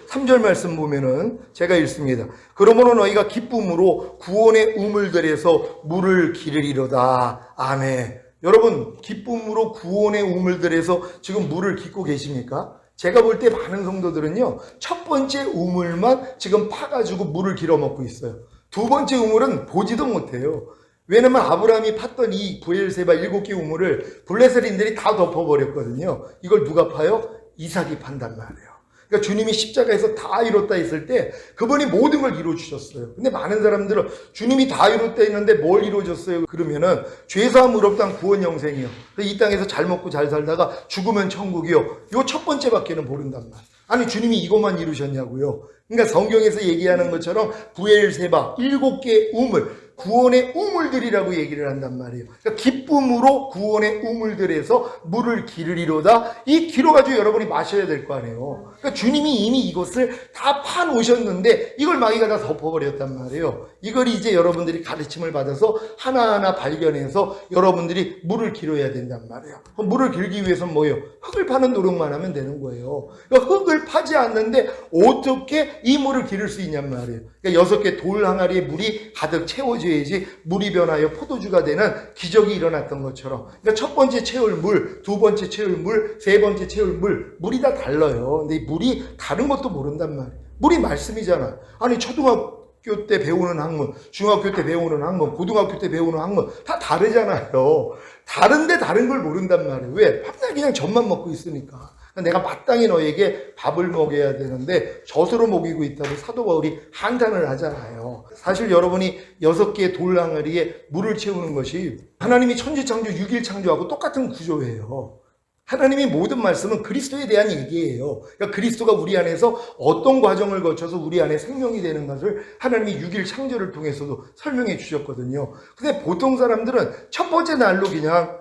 3절 말씀 보면은 제가 읽습니다. 그러므로 너희가 기쁨으로 구원의 우물들에서 물을 기르리로다. 아멘. 여러분, 기쁨으로 구원의 우물들에서 지금 물을 깃고 계십니까? 제가 볼 때 많은 성도들은요, 첫 번째 우물만 지금 파가지고 물을 길어 먹고 있어요. 두 번째 우물은 보지도 못해요. 왜냐면 아브라함이 팠던 이 브엘세바 7개 우물을 블레셋인들이 다 덮어버렸거든요. 이걸 누가 파요? 이삭이 판단 말이에요. 그러니까 주님이 십자가에서 다 이뤘다 했을 때 그분이 모든 걸 이루어주셨어요. 근데 많은 사람들은 주님이 다 이뤘다 했는데 뭘 이루어줬어요? 그러면은 죄사함 의롭당 구원 영생이요. 이 땅에서 잘 먹고 잘 살다가 죽으면 천국이요. 요 첫 번째밖에는 모른단 말이에요. 아니 주님이 이것만 이루셨냐고요. 그러니까 성경에서 얘기하는 것처럼 브엘세바 7개 우물, 구원의 우물들이라고 얘기를 한단 말이에요. 그러니까 기쁨으로 구원의 우물들에서 물을 기르리로다. 이 기로가지고 여러분이 마셔야 될 거 아니에요. 그러니까 주님이 이미 이것을 다 파놓으셨는데 이걸 마귀가 다 덮어버렸단 말이에요. 이걸 이제 여러분들이 가르침을 받아서 하나하나 발견해서 여러분들이 물을 기르어야 된단 말이에요. 그럼 물을 길기 위해서는 뭐예요? 흙을 파는 노력만 하면 되는 거예요. 그러니까 흙을 파지 않는데 어떻게 이 물을 기를 수 있냔 말이에요. 그러니까 6개 돌 항아리에 물이 가득 채워져야지 물이 변하여 포도주가 되는 기적이 일어났던 것처럼. 그러니까 첫 번째 채울 물, 두 번째 채울 물, 세 번째 채울 물, 물이 다 달라요. 근데 이 물이 다른 것도 모른단 말이에요. 물이 말씀이잖아. 아니 초등학교 때 배우는 학문, 중학교 때 배우는 학문, 고등학교 때 배우는 학문 다 다르잖아요. 다른데 다른 걸 모른단 말이에요. 왜? 맨날 그냥 젖만 먹고 있으니까. 내가 마땅히 너에게 밥을 먹여야 되는데 젖으로 먹이고 있다고 사도 바울이 한탄을 하잖아요. 사실 여러분이 6개의 돌항아리에 물을 채우는 것이 하나님이 천지창조 6일 창조하고 똑같은 구조예요. 하나님의 모든 말씀은 그리스도에 대한 얘기예요. 그러니까 그리스도가 우리 안에서 어떤 과정을 거쳐서 우리 안에 생명이 되는 것을 하나님이 6일 창조를 통해서도 설명해 주셨거든요. 근데 보통 사람들은 첫 번째 날로 그냥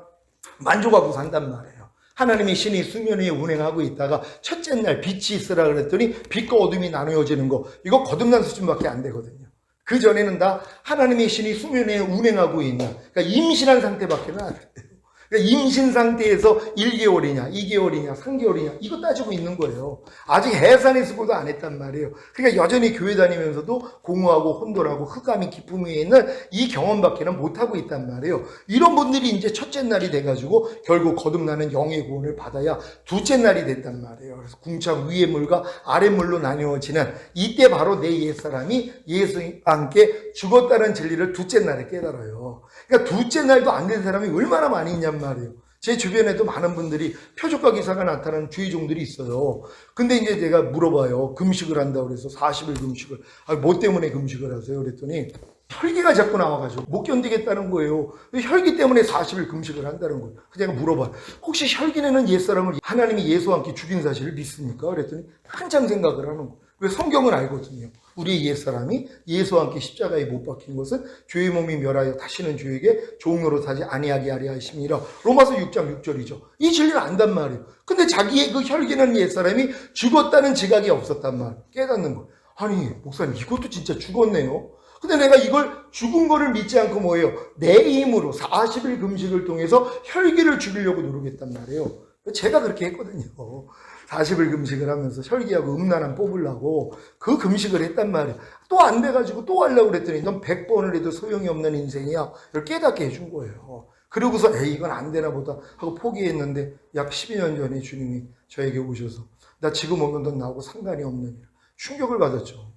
만족하고 산단 말이에요. 하나님의 신이 수면 위에 운행하고 있다가 첫째 날 빛이 있으라 그랬더니 빛과 어둠이 나누어지는 거, 이거 거듭난 수준밖에 안 되거든요. 그 전에는 다 하나님의 신이 수면 위에 운행하고 있는, 그러니까 임신한 상태밖에 안 돼요. 그러니까 임신 상태에서 1개월이냐, 2개월이냐, 3개월이냐 이거 따지고 있는 거예요. 아직 해산의 수고도 안 했단 말이에요. 그러니까 여전히 교회 다니면서도 공허하고 혼돈하고 흑암이 깊음 위에 있는 이 경험밖에는 못하고 있단 말이에요. 이런 분들이 이제 첫째 날이 돼가지고 결국 거듭나는 영의 구원을 받아야 둘째 날이 된단 말이에요. 그래서 궁창 위의 물과 아래 물로 나뉘어지는 이때 바로 내 옛사람이 예수와 함께 죽었다는 진리를 둘째 날에 깨달아요. 그러니까 둘째 날도 안 된 사람이 얼마나 많이 있냔 말이에요. 제 주변에도 많은 분들이 표적과 기사가 나타나는 주의종들이 있어요. 근데 이제 내가 물어봐요. 금식을 한다고 그래서 40일 금식을. 뭐 때문에 금식을 하세요? 그랬더니 혈기가 자꾸 나와가지고 못 견디겠다는 거예요. 혈기 때문에 40일 금식을 한다는 거예요. 그래서 제가 물어봐요. 혹시 혈기 내는 옛사람을 하나님이 예수와 함께 죽인 사실을 믿습니까? 그랬더니 한참 생각을 하는 거예요. 왜? 성경은 알거든요. 우리의 옛사람이 예수와 함께 십자가에 못 박힌 것은 죄의 몸이 멸하여 다시는 죄에게 종로로 타지 아니하게 하려 하심이라. 로마서 6장 6절이죠. 이 진리를 안단 말이에요. 근데 자기의 그 혈기는 옛사람이 죽었다는 지각이 없었단 말이에요. 깨닫는 거예요. 아니 목사님 이것도 진짜 죽었네요. 근데 내가 이걸 죽은 거를 믿지 않고 뭐예요? 내 힘으로 40일 금식을 통해서 혈기를 죽이려고 노력했단 말이에요. 제가 그렇게 했거든요. 40일 금식을 하면서 혈기하고 음란함 뽑으려고 그 금식을 했단 말이에요. 또 안 돼가지고 또 하려고 그랬더니 넌 100번을 해도 소용이 없는 인생이야. 이걸 깨닫게 해준 거예요. 그러고서 에이 이건 안 되나 보다 하고 포기했는데 약 12년 전에 주님이 저에게 오셔서 나 지금 오면 넌 나하고 상관이 없느냐. 충격을 받았죠.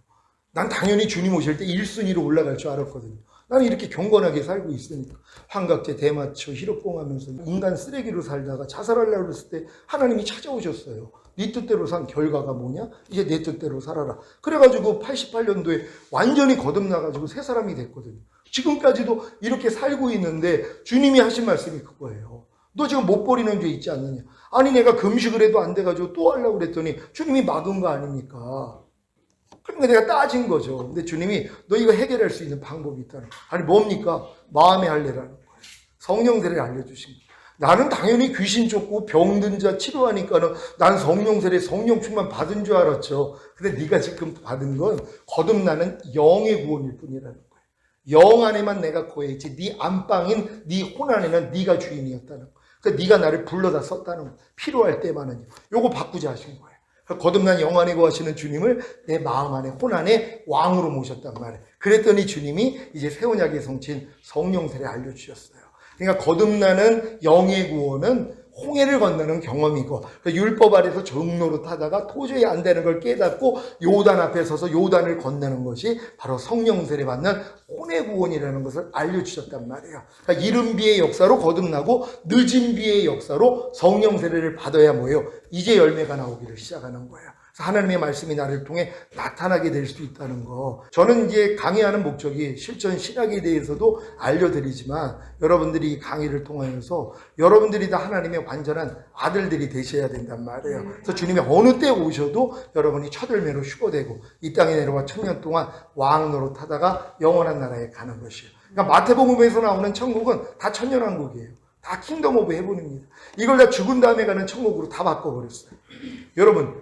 난 당연히 주님 오실 때 1순위로 올라갈 줄 알았거든요. 나는 이렇게 경건하게 살고 있으니까 환각제 대마초 히로뽕하면서 인간 쓰레기로 살다가 자살하려고 했을 때 하나님이 찾아오셨어요. 네 뜻대로 산 결과가 뭐냐? 이제 내 뜻대로 살아라. 그래가지고 88년도에 완전히 거듭나가지고 새 사람이 됐거든요. 지금까지도 이렇게 살고 있는데 주님이 하신 말씀이 그거예요. 너 지금 못 버리는 죄 있지 않느냐? 아니 내가 금식을 해도 안 돼가지고 또 하려고 그랬더니 주님이 막은 거 아닙니까? 그러니까 내가 따진 거죠. 근데 주님이 너 이거 해결할 수 있는 방법이 있다는 거예요. 아니 뭡니까? 마음의 할례라는 거예요. 성령세례를 알려주신 거예요. 나는 당연히 귀신 쫓고 병든 자 치료하니까는 난 성령세례 성령 충만 받은 줄 알았죠. 근데 네가 지금 받은 건 거듭나는 영의 구원일 뿐이라는 거예요. 영 안에만 내가 거했지 네 안방인 네 혼 안에는 네가 주인이었다는 거예요. 그러니까 네가 나를 불러다 썼다는 거예요. 필요할 때만은요. 요거 바꾸자 하신 거예요. 거듭난 영 안에 거하시는 주님을 내 마음 안에 혼 안에 왕으로 모셨단 말이에요. 그랬더니 주님이 이제 새 언약의 성취인 성령세례 알려주셨어요. 그러니까 거듭나는 영의 구원은 홍해를 건너는 경험이고, 그러니까 율법 아래서 종로로 타다가 도저히 안 되는 걸 깨닫고 요단 앞에 서서 요단을 건너는 것이 바로 성령 세례 받는 혼의 구원이라는 것을 알려주셨단 말이에요. 그러니까 이른 비의 역사로 거듭나고 늦은 비의 역사로 성령 세례를 받아야 뭐예요? 이제 열매가 나오기를 시작하는 거예요. 그래서 하나님의 말씀이 나를 통해 나타나게 될 수 있다는 거. 저는 이제 강의하는 목적이 실전 신학에 대해서도 알려드리지만 여러분들이 이 강의를 통하여서 여러분들이 다 하나님의 완전한 아들들이 되셔야 된단 말이에요. 그래서 주님이 어느 때 오셔도 여러분이 첫열매로 휴거되고 이 땅에 내려와 1000년 동안 왕 노릇하다가 영원한 나라에 가는 것이에요. 그러니까 마태복음에서 나오는 천국은 다 천년왕국이에요. 다 킹덤 오브 헤븐입니다. 이걸 다 죽은 다음에 가는 천국으로 다 바꿔버렸어요. 여러분,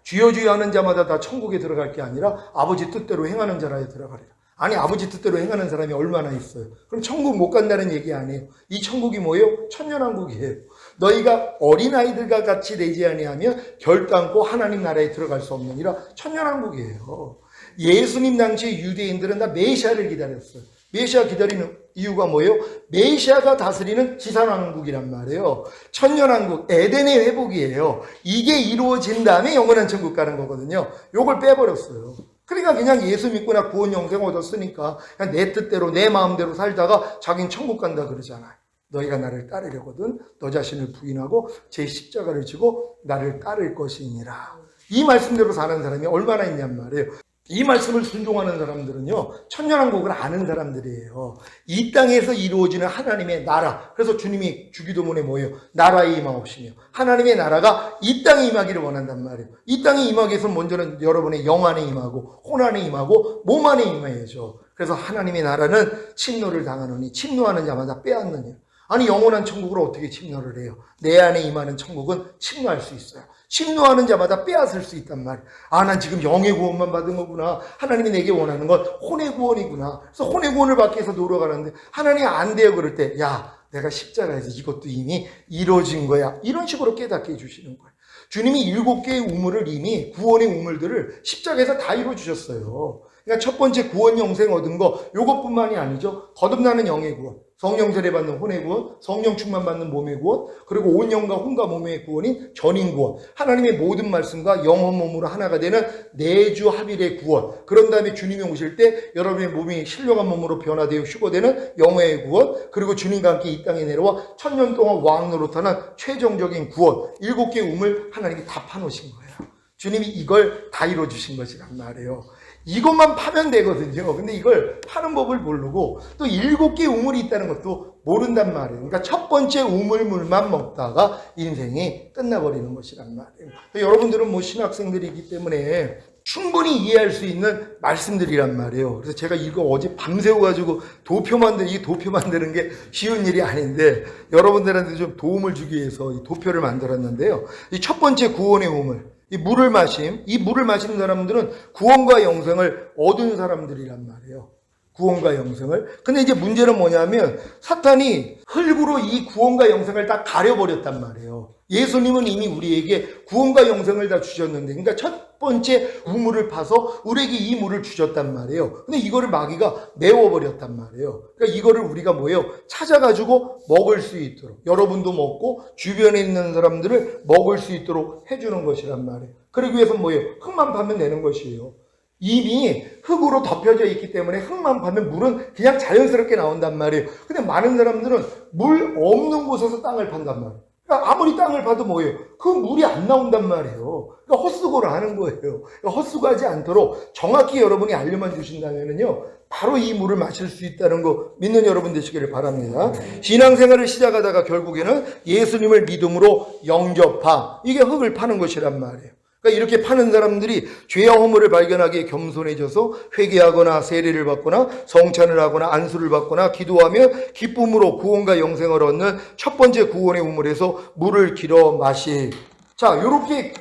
주여 주여 하는 자마다 다 천국에 들어갈 게 아니라 아버지 뜻대로 행하는 자라에 들어가리라. 아니, 아버지 뜻대로 행하는 사람이 얼마나 있어요? 그럼 천국 못 간다는 얘기 아니에요. 이 천국이 뭐예요? 천년왕국이에요. 너희가 어린아이들과 같이 되지 아니하면 결단코 하나님 나라에 들어갈 수 없느니라. 천년왕국이에요. 예수님 당시에 유대인들은 다 메시아를 기다렸어요. 메시아 기다리는 이유가 뭐예요? 메시아가 다스리는 지상왕국이란 말이에요. 천년왕국, 에덴의 회복이에요. 이게 이루어진 다음에 영원한 천국 가는 거거든요. 요걸 빼버렸어요. 그러니까 그냥 예수 믿거나 구원 영생 얻었으니까 그냥 내 뜻대로 내 마음대로 살다가 자기는 천국 간다 그러잖아요. 너희가 나를 따르려거든 너 자신을 부인하고 제 십자가를 지고 나를 따를 것이니라. 이 말씀대로 사는 사람이 얼마나 있냔 말이에요. 이 말씀을 순종하는 사람들은요, 천년왕국을 아는 사람들이에요. 이 땅에서 이루어지는 하나님의 나라. 그래서 주님이 주기도문에 뭐예요? 나라에 임하옵시며 하나님의 나라가 이 땅에 임하기를 원한단 말이에요. 이 땅에 임하기 위해서 먼저는 여러분의 영 안에 임하고 혼 안에 임하고 몸 안에 임해야죠. 그래서 하나님의 나라는 침노를 당하노니 침노하는 자마다 빼앗느니라. 아니, 영원한 천국을 어떻게 침노를 해요? 내 안에 임하는 천국은 침노할 수 있어요. 침노하는 자마다 빼앗을 수 있단 말이에요. 아, 난 지금 영의 구원만 받은 거구나. 하나님이 내게 원하는 건 혼의 구원이구나. 그래서 혼의 구원을 받기 위해서 노력하는데 하나님이 안 돼요. 그럴 때 야, 내가 십자가에서 이것도 이미 이루어진 거야. 이런 식으로 깨닫게 해주시는 거예요. 주님이 7개의 우물을 이미 구원의 우물들을 십자가에서 다 이루어주셨어요. 그러니까 첫 번째 구원 영생 얻은 거 요것뿐만이 아니죠. 거듭나는 영의 구원, 성령 세례 받는 혼의 구원, 성령 충만 받는 몸의 구원, 그리고 온 영과 혼과 몸의 구원인 전인 구원, 하나님의 모든 말씀과 영혼 몸으로 하나가 되는 내주 합일의 구원. 그런 다음에 주님이 오실 때 여러분의 몸이 신령한 몸으로 변화되어 휴거되는 영의 구원, 그리고 주님과 함께 이 땅에 내려와 1000년 동안 왕 노릇하는 최종적인 구원. 7개의 우물 하나님이 다 파놓으신 거예요. 주님이 이걸 다 이루어주신 것이란 말이에요. 이것만 파면 되거든요. 근데 이걸 파는 법을 모르고 또 7개의 우물이 있다는 것도 모른단 말이에요. 그러니까 첫 번째 우물물만 먹다가 인생이 끝나버리는 것이란 말이에요. 여러분들은 뭐 신학생들이기 때문에 충분히 이해할 수 있는 말씀들이란 말이에요. 그래서 제가 이거 어제 밤새워가지고 도표 만드는 게 쉬운 일이 아닌데 여러분들한테 좀 도움을 주기 위해서 이 도표를 만들었는데요. 이 첫 번째 구원의 우물. 이 물을 마시는 사람들은 구원과 영생을 얻은 사람들이란 말이에요. 구원과 영생을. 근데 이제 문제는 뭐냐면 사탄이 흙으로 이 구원과 영생을 다 가려버렸단 말이에요. 예수님은 이미 우리에게 구원과 영생을 다 주셨는데, 그러니까 첫 번째 우물을 파서 우리에게 이 물을 주셨단 말이에요. 근데 이거를 마귀가 메워버렸단 말이에요. 그러니까 이거를 우리가 뭐예요? 찾아가지고 먹을 수 있도록, 여러분도 먹고 주변에 있는 사람들을 먹을 수 있도록 해주는 것이란 말이에요. 그러기 위해서 뭐예요? 흙만 파면 되는 것이에요. 이미 흙으로 덮여져 있기 때문에 흙만 파면 물은 그냥 자연스럽게 나온단 말이에요. 근데 많은 사람들은 물 없는 곳에서 땅을 판단 말이에요. 그러니까 아무리 땅을 파도 뭐예요? 그 물이 안 나온단 말이에요. 그러니까 헛수고를 하는 거예요. 그러니까 헛수고하지 않도록 정확히 여러분이 알려만 주신다면요, 바로 이 물을 마실 수 있다는 거 믿는 여러분 되시기를 바랍니다. 신앙생활을 시작하다가 결국에는 예수님을 믿음으로 영접함. 이게 흙을 파는 것이란 말이에요. 그러니까 이렇게 파는 사람들이 죄와 허물을 발견하기에 겸손해져서 회개하거나 세례를 받거나 성찬을 하거나 안수를 받거나 기도하며 기쁨으로 구원과 영생을 얻는 첫 번째 구원의 우물에서 물을 길어 마시. 자, 요렇게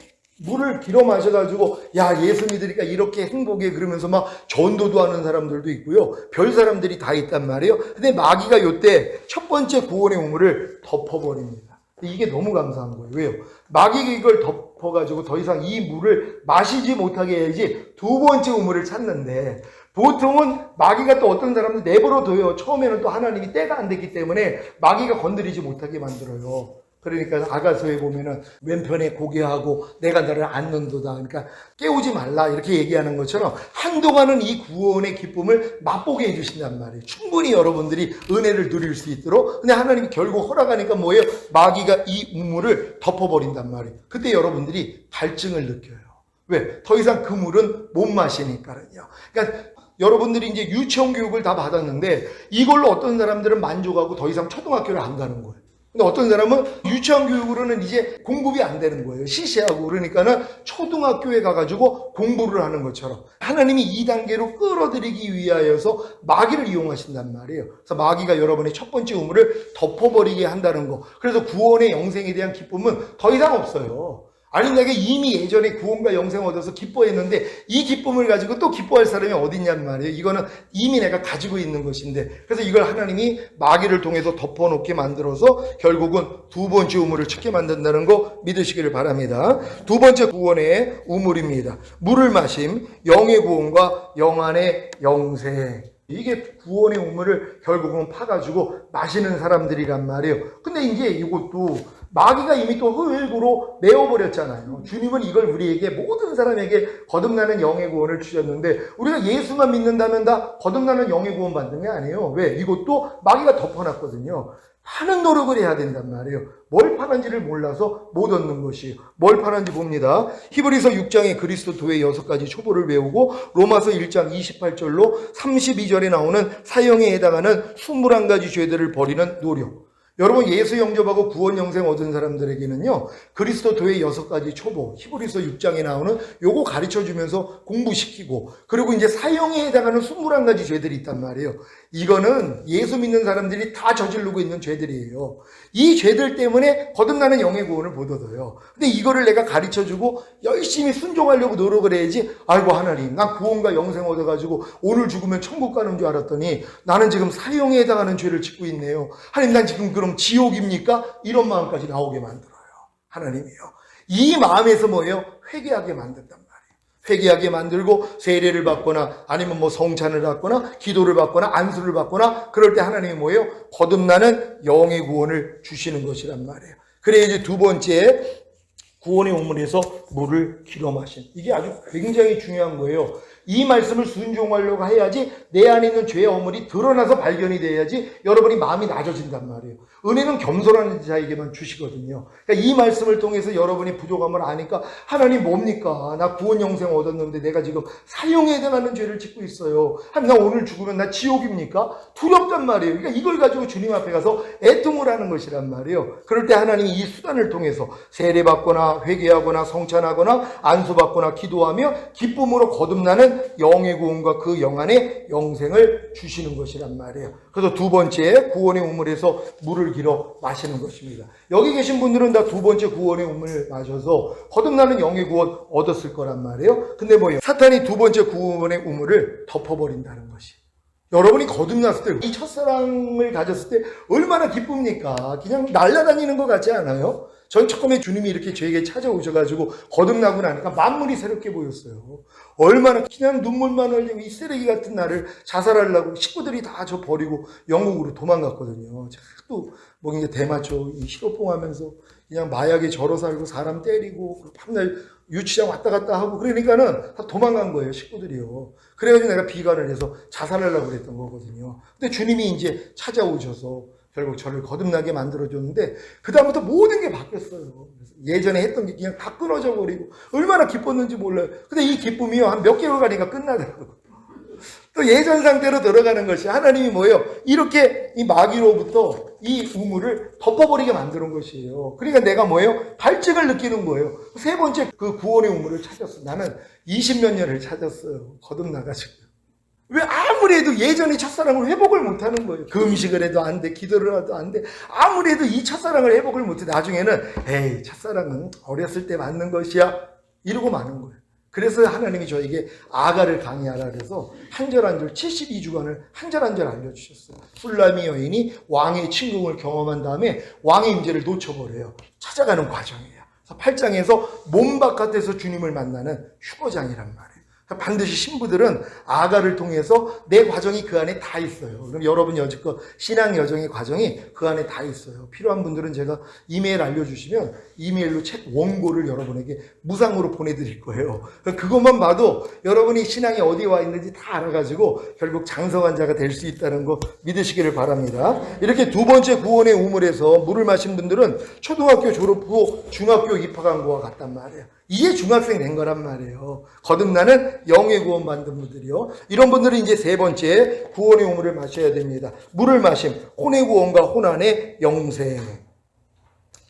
물을 길어 마셔가지고 야, 예수 믿으니까 이렇게 행복해 그러면서 막 전도도 하는 사람들도 있고요. 별 사람들이 다 있단 말이에요. 근데 마귀가 요때 첫 번째 구원의 우물을 덮어버립니다. 이게 너무 감사한 거예요. 왜요? 마귀가 이걸 덮어가지고 더 이상 이 물을 마시지 못하게 해야지 두 번째 우물을 찾는데, 보통은 마귀가 또 어떤 사람들 내버려둬요. 처음에는 또 하나님이 때가 안 됐기 때문에 마귀가 건드리지 못하게 만들어요. 그러니까 아가서에 보면은 왼편에 고개하고 내가 너를 안는도다. 그러니까 깨우지 말라 이렇게 얘기하는 것처럼 한동안은 이 구원의 기쁨을 맛보게 해주신단 말이에요. 충분히 여러분들이 은혜를 누릴 수 있도록. 근데 하나님이 결국 허락하니까 뭐예요? 마귀가 이 우물을 덮어버린단 말이에요. 그때 여러분들이 갈증을 느껴요. 왜? 더 이상 그 물은 못 마시니까요. 그러니까 여러분들이 이제 유치원 교육을 다 받았는데 이걸로 어떤 사람들은 만족하고 더 이상 초등학교를 안 가는 거예요. 근데 어떤 사람은 유치원 교육으로는 이제 공급이 안 되는 거예요. 시시하고. 그러니까는 초등학교에 가가지고 공부를 하는 것처럼 하나님이 이 단계로 끌어들이기 위하여서 마귀를 이용하신단 말이에요. 그래서 마귀가 여러분의 첫 번째 우물을 덮어버리게 한다는 거. 그래서 구원의 영생에 대한 기쁨은 더 이상 없어요. 아니 내가 이미 예전에 구원과 영생 얻어서 기뻐했는데 이 기쁨을 가지고 또 기뻐할 사람이 어디 있냔 말이에요. 이거는 이미 내가 가지고 있는 것인데, 그래서 이걸 하나님이 마귀를 통해서 덮어놓게 만들어서 결국은 두 번째 우물을 찾게 만든다는 거 믿으시기를 바랍니다. 두 번째 구원의 우물입니다. 물을 마심, 영의 구원과 영안의 영생. 이게 구원의 우물을 결국은 파가지고 마시는 사람들이란 말이에요. 근데 이제 이것도 마귀가 이미 또 흙으로 메워버렸잖아요. 주님은 이걸 우리에게, 모든 사람에게 거듭나는 영의 구원을 주셨는데 우리가 예수만 믿는다면 다 거듭나는 영의 구원 받는 게 아니에요. 왜? 이것도 마귀가 덮어놨거든요. 파는 노력을 해야 된단 말이에요. 뭘 파는지를 몰라서 못 얻는 것이에요. 뭘 파는지 봅니다. 히브리서 6장에 그리스도의 6가지 초보를 배우고 로마서 1장 28절로 32절에 나오는 사형에 해당하는 21가지 죄들을 버리는 노력. 여러분, 예수 영접하고 구원 영생 얻은 사람들에게는요, 그리스도의 6가지 초보, 히브리서 6장에 나오는 요거 가르쳐 주면서 공부시키고, 그리고 이제 사형에 해당하는 21가지 죄들이 있단 말이에요. 이거는 예수 믿는 사람들이 다 저지르고 있는 죄들이에요. 이 죄들 때문에 거듭나는 영의 구원을 못 얻어요. 근데 이거를 내가 가르쳐 주고 열심히 순종하려고 노력을 해야지, 아이고 하나님, 나 구원과 영생 얻어가지고 오늘 죽으면 천국 가는 줄 알았더니 나는 지금 사형에 해당하는 죄를 짓고 있네요. 하나님, 난 지금 그럼 지옥입니까? 이런 마음까지 나오게 만들어요. 하나님이요. 이 마음에서 뭐예요? 회개하게 만든단 말이에요. 회개하게 만들고 세례를 받거나 아니면 뭐 성찬을 받거나 기도를 받거나 안수를 받거나 그럴 때 하나님이 뭐예요? 거듭나는 영의 구원을 주시는 것이란 말이에요. 그래 이제 두 번째 구원의 우물에서 물을 길어 마신. 이게 아주 굉장히 중요한 거예요. 이 말씀을 순종하려고 해야지 내 안에 있는 죄의 어물이 드러나서 발견이 돼야지 여러분이 마음이 낮아진단 말이에요. 은혜는 겸손한 자에게만 주시거든요. 그러니까 이 말씀을 통해서 여러분이 부족함을 아니까 하나님 뭡니까? 나 구원 영생 얻었는데 내가 지금 사형에 해당하는 죄를 짓고 있어요. 하나님, 나 오늘 죽으면 나 지옥입니까? 두렵단 말이에요. 그러니까 이걸 가지고 주님 앞에 가서 애통을 하는 것이란 말이에요. 그럴 때 하나님이 이 수단을 통해서 세례받거나 회개하거나 성찬하거나 안수받거나 기도하며 기쁨으로 거듭나는 영의 구원과 그 영안의 영생을 주시는 것이란 말이에요. 그래서 두 번째 구원의 우물에서 물을 길어 마시는 것입니다. 여기 계신 분들은 다 두 번째 구원의 우물을 마셔서 거듭나는 영의 구원 얻었을 거란 말이에요. 근데 뭐예요? 사탄이 두 번째 구원의 우물을 덮어버린다는 것이. 여러분이 거듭났을 때, 이 첫사랑을 가졌을 때 얼마나 기쁩니까? 그냥 날아다니는 것 같지 않아요? 전 처음에 주님이 이렇게 저에게 찾아오셔가지고 거듭나고 나니까 만물이 새롭게 보였어요. 얼마나 그냥 눈물만 흘리고 이 쓰레기 같은 나를 자살하려고 식구들이 다 저 버리고 영국으로 도망갔거든요. 자꾸 뭐 이제 대마초 시로뽕 하면서 그냥 마약에 절어 살고 사람 때리고 밤날 유치장 왔다 갔다 하고 그러니까는 다 도망간 거예요, 식구들이요. 그래가지고 내가 비관을 해서 자살하려고 그랬던 거거든요. 근데 주님이 이제 찾아오셔서 결국 저를 거듭나게 만들어줬는데 그다음부터 모든 게 바뀌었어요. 예전에 했던 게 그냥 다 끊어져 버리고 얼마나 기뻤는지 몰라요. 근데 이 기쁨이요, 한 몇 개월 가니까 끝나더라고요. 또 예전 상태로 들어가는 것이 하나님이 뭐예요? 이렇게 이 마귀로부터 이 우물을 덮어버리게 만드는 것이에요. 그러니까 내가 뭐예요? 갈증을 느끼는 거예요. 세 번째 그 구원의 우물을 찾았어. 나는 20몇 년을 찾았어요. 거듭나가지고. 왜 아무리 해도 예전의 첫사랑을 회복을 못하는 거예요. 그 음식을 해도 안 돼, 기도를 해도 안 돼. 아무리 해도 이 첫사랑을 회복을 못해. 나중에는 에이, 첫사랑은 어렸을 때 맞는 것이야, 이러고 마는 거예요. 그래서 하나님이 저에게 아가를 강의하라 그래서 한 절 한 절 72주간을 한 절 한 절 알려주셨어요. 술람이 여인이 왕의 침공을 경험한 다음에 왕의 임재를 놓쳐버려요. 찾아가는 과정이에요. 그래서 8장에서 몸 바깥에서 주님을 만나는 휴거장이란 말이에요. 반드시 신부들은 아가를 통해서 내 과정이 그 안에 다 있어요. 그럼 여러분 여지껏 신앙 여정의 과정이 그 안에 다 있어요. 필요한 분들은 제가 이메일 알려주시면 이메일로 책 원고를 여러분에게 무상으로 보내드릴 거예요. 그것만 봐도 여러분이 신앙이 어디에 와 있는지 다 알아가지고 결국 장성한 자가 될 수 있다는 거 믿으시기를 바랍니다. 이렇게 두 번째 구원의 우물에서 물을 마신 분들은 초등학교 졸업 후 중학교 입학한 거와 같단 말이에요. 이제 중학생 된 거란 말이에요. 거듭나는 영의 구원 받은 분들이요. 이런 분들은 이제 세 번째 구원의 우물을 마셔야 됩니다. 물을 마심, 혼의 구원과 혼안의 영생.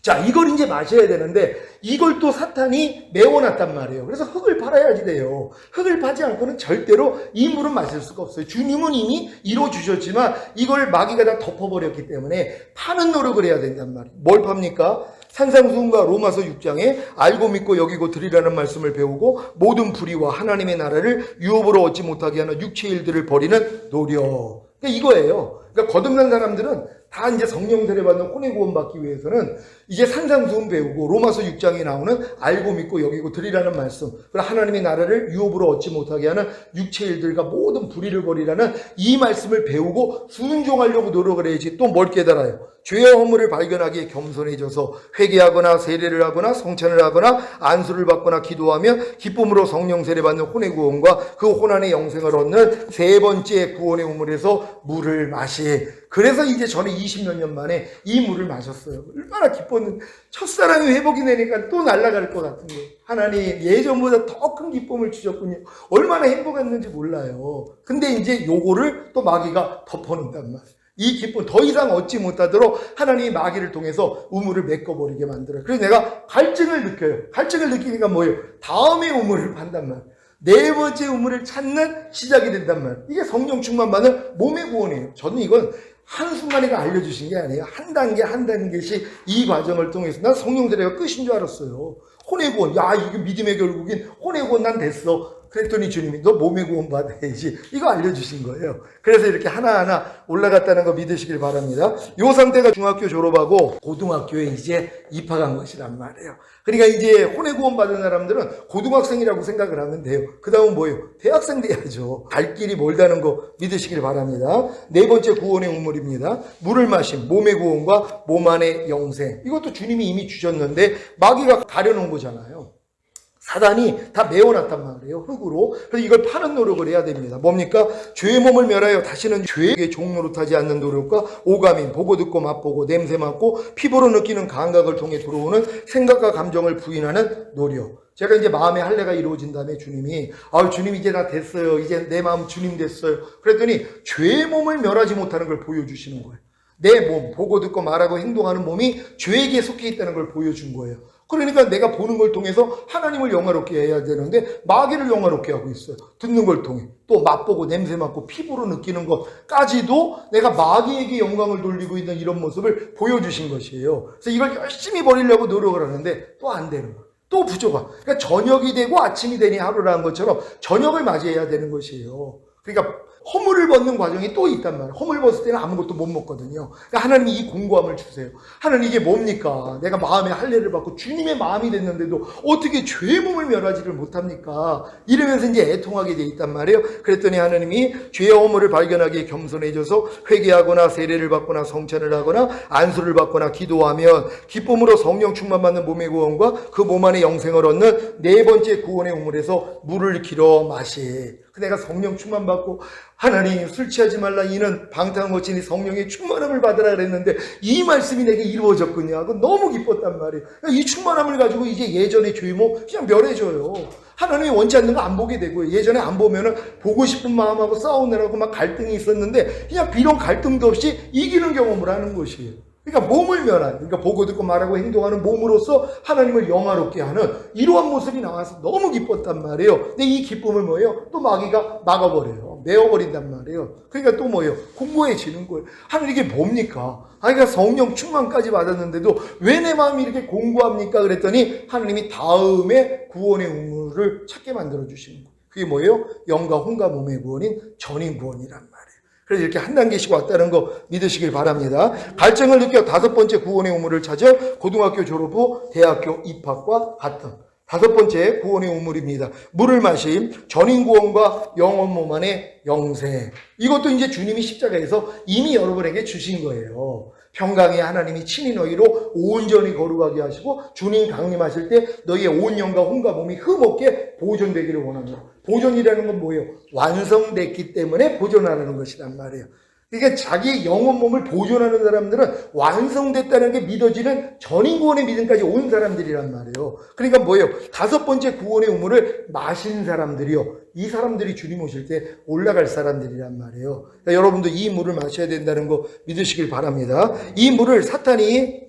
자, 이걸 이제 마셔야 되는데 이걸 또 사탄이 메워놨단 말이에요. 그래서 흙을 팔아야지 돼요. 흙을 파지 않고는 절대로 이 물은 마실 수가 없어요. 주님은 이미 이뤄주셨지만 이걸 마귀가 다 덮어버렸기 때문에 파는 노력을 해야 된단 말이에요. 뭘 팝니까? 산상수훈과 로마서 6장에 알고 믿고 여기고 드리라는 말씀을 배우고 모든 불의와 하나님의 나라를 유업으로 얻지 못하게 하는 육체의 일들을 버리는 노력. 그러니까 이거예요. 그러니까 거듭난 사람들은 다 이제 성령 세례 받는 혼의 구원 받기 위해서는 이제 산상수훈 배우고 로마서 6장에 나오는 알고 믿고 여기고 드리라는 말씀, 그리고 하나님의 나라를 유업으로 얻지 못하게 하는 육체의 일들과 모든 불의를 버리라는 이 말씀을 배우고 순종하려고 노력을 해야지 또 뭘 깨달아요? 죄의 허물을 발견하기에 겸손해져서 회개하거나 세례를 하거나 성찬을 하거나 안수를 받거나 기도하며 기쁨으로 성령 세례 받는 혼의 구원과 그 혼안의 영생을 얻는 세 번째 구원의 우물에서 물을 마시. 그래서 이제 저는 20몇 년 만에 이 물을 마셨어요. 얼마나 기뻤는데 첫사랑이 회복이 되니까 또 날아갈 것 같은 거예요. 하나님 예전보다 더 큰 기쁨을 주셨군요. 얼마나 행복했는지 몰라요. 근데 이제 요거를 또 마귀가 덮어놓는단 말이에요. 이 기쁨 더 이상 얻지 못하도록 하나님이 마귀를 통해서 우물을 메꿔버리게 만들어요. 그래서 내가 갈증을 느껴요. 갈증을 느끼니까 뭐예요? 다음의 우물을 판단 말이에요. 네 번째 우물을 찾는 시작이 된단 말이에요. 이게 성령 충만 받는 몸의 구원이에요. 저는 이건 한순간에 알려주신 게 아니에요. 한 단계 한 단계씩 이 과정을 통해서 난 성령 세례가 끝인 줄 알았어요. 혼의 구원, 야 이게 믿음의 결국인 혼의 구원 난 됐어. 그랬더니 주님이 너 몸의 구원 받아야지. 이거 알려주신 거예요. 그래서 이렇게 하나하나 올라갔다는 거 믿으시길 바랍니다. 요 상태가 중학교 졸업하고 고등학교에 이제 입학한 것이란 말이에요. 그러니까 이제 혼의 구원 받은 사람들은 고등학생이라고 생각을 하면 돼요. 그 다음은 뭐예요? 대학생 돼야죠. 갈 길이 멀다는 거 믿으시길 바랍니다. 네 번째 구원의 우물입니다. 물을 마심, 몸의 구원과 몸 안의 영생. 이것도 주님이 이미 주셨는데 마귀가 가려놓은 거잖아요. 사단이 다 메워놨단 말이에요. 흙으로. 그래서 이걸 파는 노력을 해야 됩니다. 뭡니까? 죄의 몸을 멸하여 다시는 죄의 종노릇하지 않는 노력과 오감인, 보고 듣고 맛보고 냄새 맡고 피부로 느끼는 감각을 통해 들어오는 생각과 감정을 부인하는 노력. 제가 이제 마음의 할례가 이루어진 다음에 주님이 주님 이제 다 됐어요. 이제 내 마음 주님 됐어요. 그랬더니 죄의 몸을 멸하지 못하는 걸 보여주시는 거예요. 내 몸, 보고 듣고 말하고 행동하는 몸이 죄에게 속해 있다는 걸 보여준 거예요. 그러니까 내가 보는 걸 통해서 하나님을 영화롭게 해야 되는데 마귀를 영화롭게 하고 있어요. 듣는 걸 통해. 또 맛보고 냄새 맡고 피부로 느끼는 것까지도 내가 마귀에게 영광을 돌리고 있는 이런 모습을 보여주신 것이에요. 그래서 이걸 열심히 버리려고 노력을 하는데 또 안 되는 거예요. 또 부족한. 그러니까 저녁이 되고 아침이 되니 하루라는 것처럼 저녁을 맞이해야 되는 것이에요. 그러니까 허물을 벗는 과정이 또 있단 말이에요. 허물 벗을 때는 아무것도 못 먹거든요. 그러니까 하나님이 이 공고함을 주세요. 하나님 이게 뭡니까? 내가 마음의 할례를 받고 주님의 마음이 됐는데도 어떻게 죄의 몸을 멸하지를 못합니까? 이러면서 이제 애통하게 돼 있단 말이에요. 그랬더니 하나님이 죄의 허물을 발견하기에 겸손해져서 회개하거나 세례를 받거나 성찬을 하거나 안수를 받거나 기도하면 기쁨으로 성령 충만 받는 몸의 구원과 그 몸 안의 영생을 얻는 네 번째 구원의 우물에서 물을 길어 마시. 내가 성령 충만 받고 하나님 술 취하지 말라 이는 방탕거치니 성령의 충만함을 받으라 그랬는데 이 말씀이 내게 이루어졌군요 하고 너무 기뻤단 말이에요. 이 충만함을 가지고 이제 예전의 죄의 몸 그냥 멸해져요. 하나님이 원치 않는 거 안 보게 되고요. 예전에 안 보면은 보고 싶은 마음하고 싸우느라고 막 갈등이 있었는데 그냥 비록 갈등도 없이 이기는 경험을 하는 것이에요. 그러니까 몸을 멸하는, 그러니까 보고 듣고 말하고 행동하는 몸으로써 하나님을 영화롭게 하는 이러한 모습이 나와서 너무 기뻤단 말이에요. 근데 이 기쁨을 뭐예요? 또 마귀가 막아버려요. 메워버린단 말이에요. 그러니까 또 뭐예요? 공고해지는 거예요. 하나님 이게 뭡니까? 그러니까 성령 충만까지 받았는데도 왜 내 마음이 이렇게 공고합니까? 그랬더니 하나님이 다음에 구원의 우물을 찾게 만들어주시는 거예요. 그게 뭐예요? 영과 혼과 몸의 구원인 전인 구원이란 말이에요. 그래서 이렇게 한 단계씩 왔다는 거 믿으시길 바랍니다. 갈증을 느껴 다섯 번째 구원의 우물을 찾아 고등학교 졸업 후 대학교 입학과 같은 다섯 번째 구원의 우물입니다. 물을 마심, 전인 구원과 영원 몸 안의 영생. 이것도 이제 주님이 십자가에서 이미 여러분에게 주신 거예요. 평강의 하나님이 친히 너희로 온전히 거룩하게 하시고 주님 강림하실 때 너희의 온 영과 혼과 몸이 흠없게 보존되기를 원합니다. 보존이라는 건 뭐예요? 완성됐기 때문에 보존하라는 것이란 말이에요. 그러니까 자기 영혼 몸을 보존하는 사람들은 완성됐다는 게 믿어지는 전인 구원의 믿음까지 온 사람들이란 말이에요. 그러니까 뭐예요? 다섯 번째 구원의 우물을 마신 사람들이요. 이 사람들이 주님 오실 때 올라갈 사람들이란 말이에요. 그러니까 여러분도 이 물을 마셔야 된다는 거 믿으시길 바랍니다. 이 물을 사탄이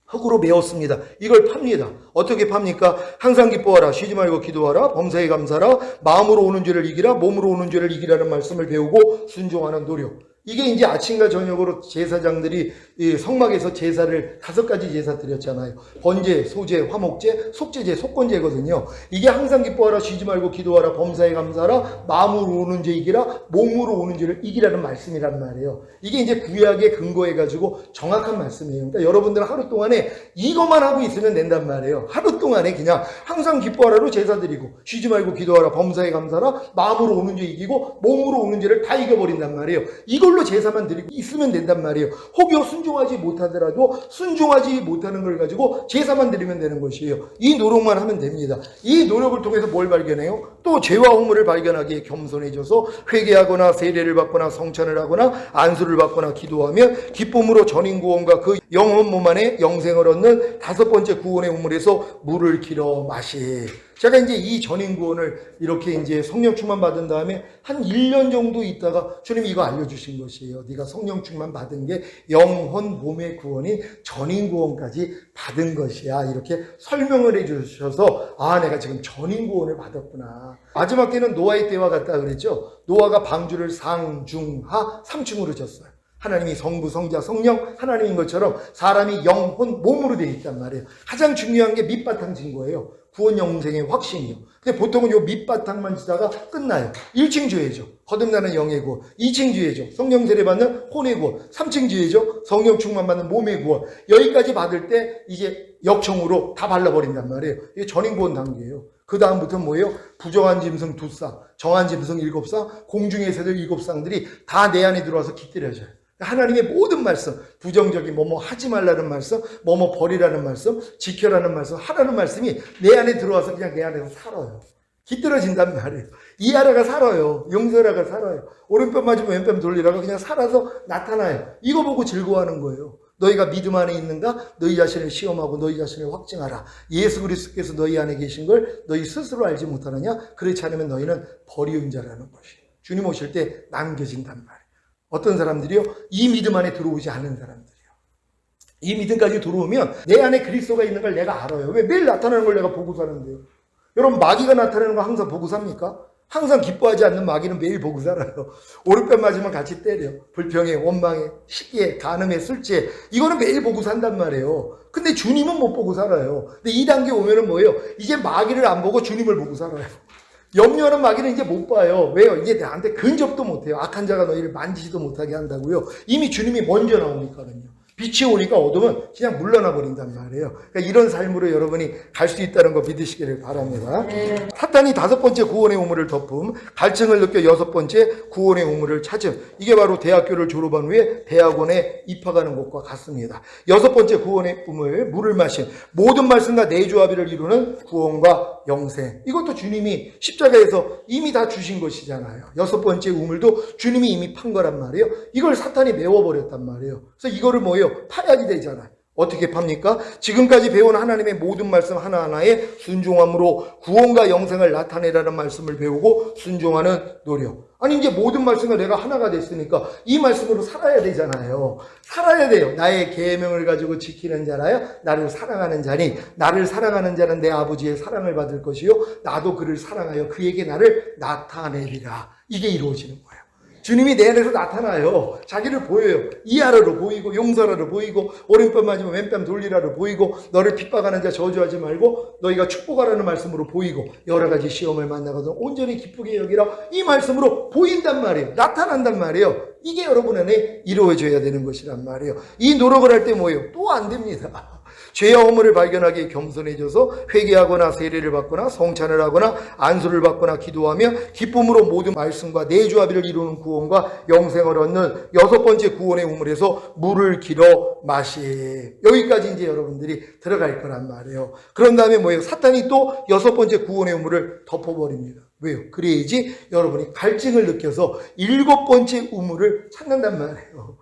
흙으로 메웠습니다. 이걸 팝니다. 어떻게 팝니까? 항상 기뻐하라, 쉬지 말고 기도하라, 범사에 감사하라, 마음으로 오는 죄를 이기라, 몸으로 오는 죄를 이기라는 말씀을 배우고 순종하는 노력. 이게 이제 아침과 저녁으로 제사장들이 이 성막에서 제사를 다섯 가지 제사 드렸잖아요. 번제, 소제, 화목제, 속제제, 속건제거든요. 이게 항상 기뻐하라, 쉬지 말고 기도하라, 범사에 감사하라, 마음으로 오는 죄 이기라, 몸으로 오는 죄를 이기라는 말씀이란 말이에요. 이게 이제 구약에 근거해가지고 정확한 말씀이에요. 그러니까 여러분들은 하루 동안에 이것만 하고 있으면 된단 말이에요. 하루 동안에 그냥 항상 기뻐하라로 제사 드리고, 쉬지 말고 기도하라, 범사에 감사하라, 마음으로 오는 죄 이기고, 몸으로 오는 죄를 다 이겨버린단 말이에요. 이걸로 제사만 드리고 있으면 된단 말이에요. 혹여 순종하지 못하더라도 순종하지 못하는 걸 가지고 제사만 드리면 되는 것이에요. 이 노력만 하면 됩니다. 이 노력을 통해서 뭘 발견해요? 또 죄와 허물을 발견하기에 겸손해져서 회개하거나 세례를 받거나 성찬을 하거나 안수를 받거나 기도하며 기쁨으로 전인 구원과 그 영혼 몸 안에 영생을 얻는 다섯 번째 구원의 우물에서 물을 길어 마시. 제가 이제 이 전인 구원을 이렇게 이제 성령 충만 받은 다음에 한 1년 정도 있다가 주님이 이거 알려주신 것이에요. 네가 성령 충만 받은 게 영혼 몸의 구원인 전인 구원까지 받은 것이야. 이렇게 설명을 해주셔서 아, 내가 지금 전인 구원을 받았구나. 마지막 때는 노아의 때와 같다 그랬죠. 노아가 방주를 상, 중, 하 3층으로 졌어요. 하나님이 성부, 성자, 성령 하나님인 것처럼 사람이 영혼, 몸으로 되어 있단 말이에요. 가장 중요한 게 밑바탕 진 거예요. 구원 영생의 확신이요. 근데 보통은 요 밑바탕만 지다가 끝나요. 1층 죄죠. 거듭나는 영의 구원. 2층 죄죠. 성령 세례 받는 혼의 구원. 3층 죄죠. 성령 충만 받는 몸의 구원. 여기까지 받을 때 이제 역청으로 다 발라버린단 말이에요. 이게 전인 구원 단계예요. 그 다음부터는 뭐예요? 부정한 짐승 2쌍, 정한 짐승 7쌍, 공중의 새들 7쌍들이 다 내 안에 들어와서 깃들여져요. 하나님의 모든 말씀, 부정적인 뭐뭐 하지 말라는 말씀, 뭐뭐 버리라는 말씀, 지켜라는 말씀, 하라는 말씀이 내 안에 들어와서 그냥 내 안에서 살아요. 깃들어진단 말이에요. 이하라가 살아요. 용서라가 살아요. 오른편 맞으면 왼편 돌리라가 그냥 살아서 나타나요. 이거 보고 즐거워하는 거예요. 너희가 믿음 안에 있는가? 너희 자신을 시험하고 너희 자신을 확증하라. 예수 그리스도께서 너희 안에 계신 걸 너희 스스로 알지 못하느냐? 그렇지 않으면 너희는 버리운 자라는 것이에요. 주님 오실 때 남겨진단 말이에요. 어떤 사람들이요? 이 믿음 안에 들어오지 않는 사람들이요. 이 믿음까지 들어오면 내 안에 그리스도가 있는 걸 내가 알아요. 왜? 매일 나타나는 걸 내가 보고 사는데요. 여러분 마귀가 나타나는 거 항상 보고 삽니까? 항상 기뻐하지 않는 마귀는 매일 보고 살아요. 오른편 맞으면 같이 때려. 불평에, 원망에, 시기에, 간음에, 술취에. 이거는 매일 보고 산단 말이에요. 근데 주님은 못 보고 살아요. 근데 이 단계 오면은 뭐예요? 이제 마귀를 안 보고 주님을 보고 살아요. 염려하는 마귀는 이제 못 봐요. 왜요? 이제 나한테 근접도 못해요. 악한 자가 너희를 만지지도 못하게 한다고요. 이미 주님이 먼저 나오니까요. 빛이 오니까 어둠은 그냥 물러나 버린단 말이에요. 그러니까 이런 삶으로 여러분이 갈 수 있다는 거 믿으시기를 바랍니다. 네. 사탄이 다섯 번째 구원의 우물을 덮음, 갈증을 느껴 여섯 번째 구원의 우물을 찾음. 이게 바로 대학교를 졸업한 후에 대학원에 입학하는 것과 같습니다. 여섯 번째 구원의 우물, 물을 마신 모든 말씀과 내조합의를 이루는 구원과 영생. 이것도 주님이 십자가에서 이미 다 주신 것이잖아요. 여섯 번째 우물도 주님이 이미 판 거란 말이에요. 이걸 사탄이 메워버렸단 말이에요. 그래서 이거를 뭐예요? 파야지 되잖아요. 어떻게 팝니까? 지금까지 배운 하나님의 모든 말씀 하나하나에 순종함으로 구원과 영생을 나타내라는 말씀을 배우고 순종하는 노력. 아니 이제 모든 말씀을 내가 하나가 됐으니까 이 말씀으로 살아야 되잖아요. 살아야 돼요. 나의 계명을 가지고 지키는 자라야 나를 사랑하는 자니 나를 사랑하는 자는 내 아버지의 사랑을 받을 것이요 나도 그를 사랑하여 그에게 나를 나타내리라. 이게 이루어지는 거예요. 주님이 내 안에서 나타나요. 자기를 보여요. 이하라로 보이고 용서라로 보이고 오른편 맞으면 왼편 돌리라로 보이고 너를 핍박하는 자 저주하지 말고 너희가 축복하라는 말씀으로 보이고 여러 가지 시험을 만나거든 온전히 기쁘게 여기라 이 말씀으로 보인단 말이에요. 나타난단 말이에요. 이게 여러분 안에 이루어져야 되는 것이란 말이에요. 이 노력을 할 때 뭐예요? 또 안 됩니다. 죄와 허물을 발견하기에 겸손해져서 회개하거나 세례를 받거나 성찬을 하거나 안수를 받거나 기도하며 기쁨으로 모든 말씀과 내주합의를 이루는 구원과 영생을 얻는 여섯 번째 구원의 우물에서 물을 길어 마시. 여기까지 이제 여러분들이 들어갈 거란 말이에요. 그런 다음에 뭐예요? 사탄이 또 여섯 번째 구원의 우물을 덮어버립니다. 왜요? 그래야지 여러분이 갈증을 느껴서 일곱 번째 우물을 찾는단 말이에요.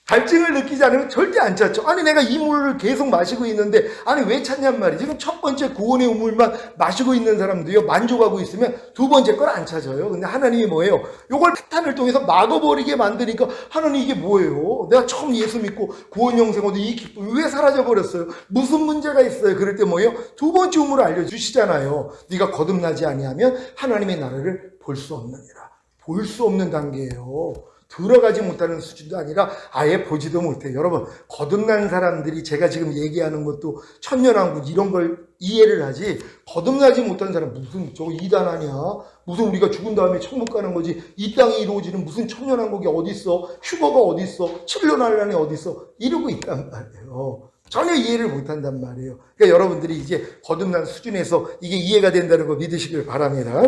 갈증을 느끼지 않으면 절대 안 찾죠. 아니 내가 이 물을 계속 마시고 있는데 아니 왜 찾냔 말이에요. 지금 첫 번째 구원의 우물만 마시고 있는 사람도요 만족하고 있으면 두 번째 걸 안 찾아요. 근데 하나님이 뭐예요? 요걸 사탄을 통해서 막아버리게 만드니까 하나님 이게 뭐예요? 내가 처음 예수 믿고 구원 영생 얻은 이 기쁨이 왜 사라져버렸어요? 무슨 문제가 있어요? 그럴 때 뭐예요? 두 번째 우물을 알려주시잖아요. 네가 거듭나지 아니하면 하나님의 나라를 볼 수 없느니라. 볼 수 없는 단계예요. 들어가지 못하는 수준도 아니라 아예 보지도 못해요. 여러분, 거듭난 사람들이 제가 지금 얘기하는 것도 천년왕국 이런 걸 이해를 하지, 거듭나지 못한 사람 무슨 저거 이단 아니야? 무슨 우리가 죽은 다음에 천국 가는 거지, 이 땅에 이루어지는 무슨 천년왕국이 어딨어? 휴거가 어딨어? 칠년환란이 어딨어? 이러고 있단 말이에요. 전혀 이해를 못한단 말이에요. 그러니까 여러분들이 이제 거듭난 수준에서 이게 이해가 된다는 거 믿으시길 바랍니다.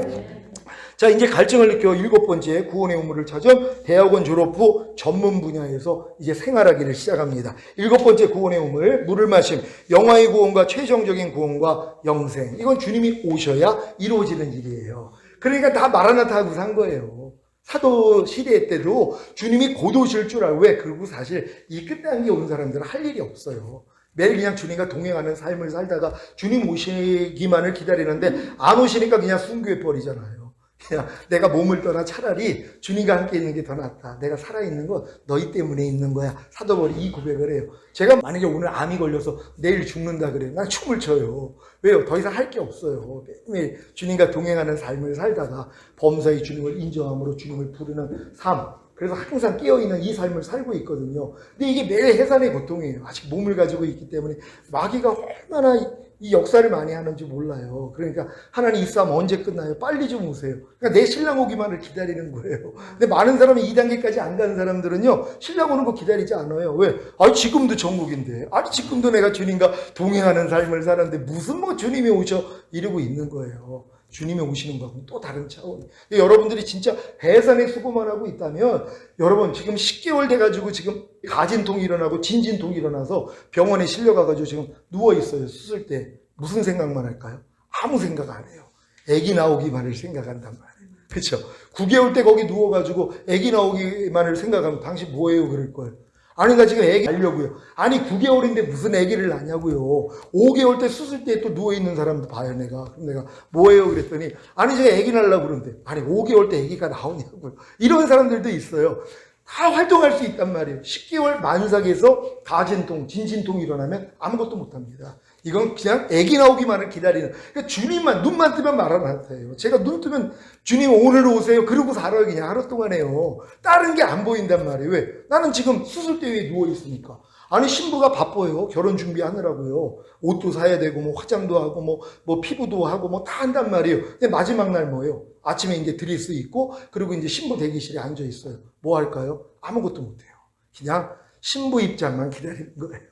자, 이제 갈증을 느껴 일곱 번째 구원의 우물을 찾은 대학원 졸업 후 전문 분야에서 이제 생활하기를 시작합니다. 일곱 번째 구원의 우물, 물을 마심, 영화의 구원과 최종적인 구원과 영생. 이건 주님이 오셔야 이루어지는 일이에요. 그러니까 다 마라나타 하고 산 거예요. 사도 시대 때도 주님이 곧 오실 줄 알고, 왜? 그리고 사실 이 끝단계에 온 사람들은 할 일이 없어요. 매일 그냥 주님과 동행하는 삶을 살다가 주님 오시기만을 기다리는데 안 오시니까 그냥 순교해 버리잖아요. 그냥 내가 몸을 떠나 차라리 주님과 함께 있는 게 더 낫다. 내가 살아있는 건 너희 때문에 있는 거야. 사도 바울이 이 고백을 해요. 제가 만약에 오늘 암이 걸려서 내일 죽는다 그래요. 난 춤을 춰요. 왜요? 더 이상 할 게 없어요. 매일 주님과 동행하는 삶을 살다가 범사의 주님을 인정함으로 주님을 부르는 삶. 그래서 항상 깨어있는 이 삶을 살고 있거든요. 근데 이게 매일 해산의 고통이에요. 아직 몸을 가지고 있기 때문에 마귀가 얼마나 이 역사를 많이 하는지 몰라요. 그러니까 하나님 이 싸움 언제 끝나요? 빨리 좀 오세요. 그러니까 내 신랑 오기만을 기다리는 거예요. 근데 많은 사람이 이 단계까지 안 가는 사람들은요, 신랑 오는 거 기다리지 않아요. 왜? 아니 지금도 천국인데, 아니 지금도 내가 주님과 동행하는 삶을 사는데 무슨 뭐 주님이 오셔 이러고 있는 거예요. 주님이 오시는 거하고는 또 다른 차원. 여러분들이 진짜 해산의 수고만 하고 있다면, 여러분 지금 10개월 돼가지고 지금 가진통이 일어나고 진진통이 일어나서 병원에 실려가가지고 지금 누워있어요. 수술 때. 무슨 생각만 할까요? 아무 생각 안 해요. 아기 나오기만을 생각한단 말이에요. 그렇죠? 9개월 때 거기 누워가지고 아기 나오기만을 생각하면 당신 뭐예요? 그럴 거예요. 아니 나 지금 애기 낳으려고요. 아니 9개월인데 무슨 애기를 낳냐고요. 5개월 때 수술 때 또 누워있는 사람도 봐요 내가. 그럼 내가 뭐예요? 그랬더니 아니 제가 애기 낳으려고 그러는데 아니 5개월 때 애기가 나오냐고요. 이런 사람들도 있어요. 다 활동할 수 있단 말이에요. 10개월 만삭에서 가진통, 진진통이 일어나면 아무것도 못합니다. 이건 그냥 애기 나오기만을 기다리는. 그러니까 주님만 눈만 뜨면 마라나타예요. 제가 눈 뜨면 주님 오늘 오세요. 그러고 살아요. 그냥 하루 동안에요. 다른 게 안 보인단 말이에요. 왜? 나는 지금 수술대에 누워 있으니까. 아니 신부가 바빠요. 결혼 준비하느라고요. 옷도 사야 되고 뭐 화장도 하고 뭐 피부도 하고 뭐 다 한단 말이에요. 근데 마지막 날 뭐예요? 아침에 이제 드레스 입고 그리고 이제 신부 대기실에 앉아 있어요. 뭐 할까요? 아무것도 못 해요. 그냥 신부 입장만 기다리는 거예요.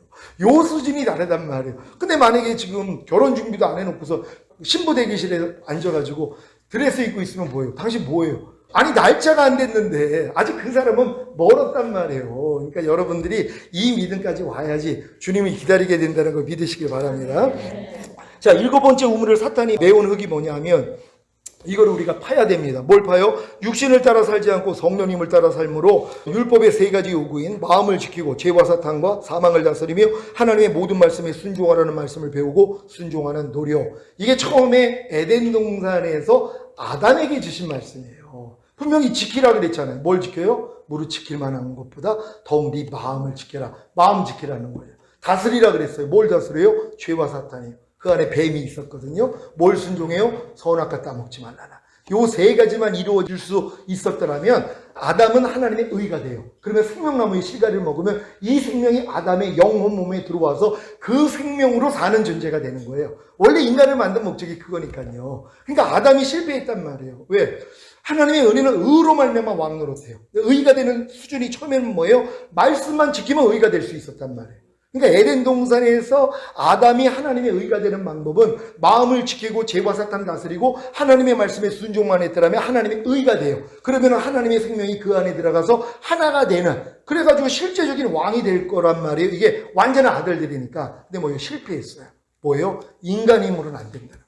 요 수준이 다르단 말이에요. 근데 만약에 지금 결혼 준비도 안 해놓고서 신부 대기실에 앉아가지고 드레스 입고 있으면 뭐예요? 당신 뭐예요? 아니 날짜가 안 됐는데 아직 그 사람은 멀었단 말이에요. 그러니까 여러분들이 이 믿음까지 와야지 주님이 기다리게 된다는 걸 믿으시길 바랍니다. 자, 일곱 번째 우물을 사탄이 메운 흙이 뭐냐면 이걸 우리가 파야 됩니다. 뭘 파요? 육신을 따라 살지 않고 성령님을 따라 삶으로 율법의 세 가지 요구인 마음을 지키고 죄와 사탄과 사망을 다스리며 하나님의 모든 말씀에 순종하라는 말씀을 배우고 순종하는 노력. 이게 처음에 에덴 동산에서 아담에게 주신 말씀이에요. 분명히 지키라 그랬잖아요. 뭘 지켜요? 무릇 지킬 만한 것보다 더욱 네 마음을 지켜라. 마음 지키라는 거예요. 다스리라 그랬어요. 뭘 다스려요? 죄와 사탄이에요. 그 안에 뱀이 있었거든요. 뭘 순종해요? 선악과 따먹지 말라나. 요 세 가지만 이루어질 수 있었더라면 아담은 하나님의 의가 돼요. 그러면 생명나무의 실과를 먹으면 이 생명이 아담의 영혼 몸에 들어와서 그 생명으로 사는 존재가 되는 거예요. 원래 인간을 만든 목적이 그거니까요. 그러니까 아담이 실패했단 말이에요. 왜? 하나님의 은혜는 의로 말미암아 왕노릇해요. 의가 되는 수준이 처음에는 뭐예요? 말씀만 지키면 의가 될 수 있었단 말이에요. 그러니까 에덴 동산에서 아담이 하나님의 의가 되는 방법은 마음을 지키고 죄와 사탄을 다스리고 하나님의 말씀에 순종만 했더라면 하나님의 의가 돼요. 그러면 하나님의 생명이 그 안에 들어가서 하나가 되는, 그래가지고 실제적인 왕이 될 거란 말이에요. 이게 완전한 아들들이니까. 근데 뭐예요? 실패했어요. 뭐예요? 인간 힘으로는 안 된다는 거예요.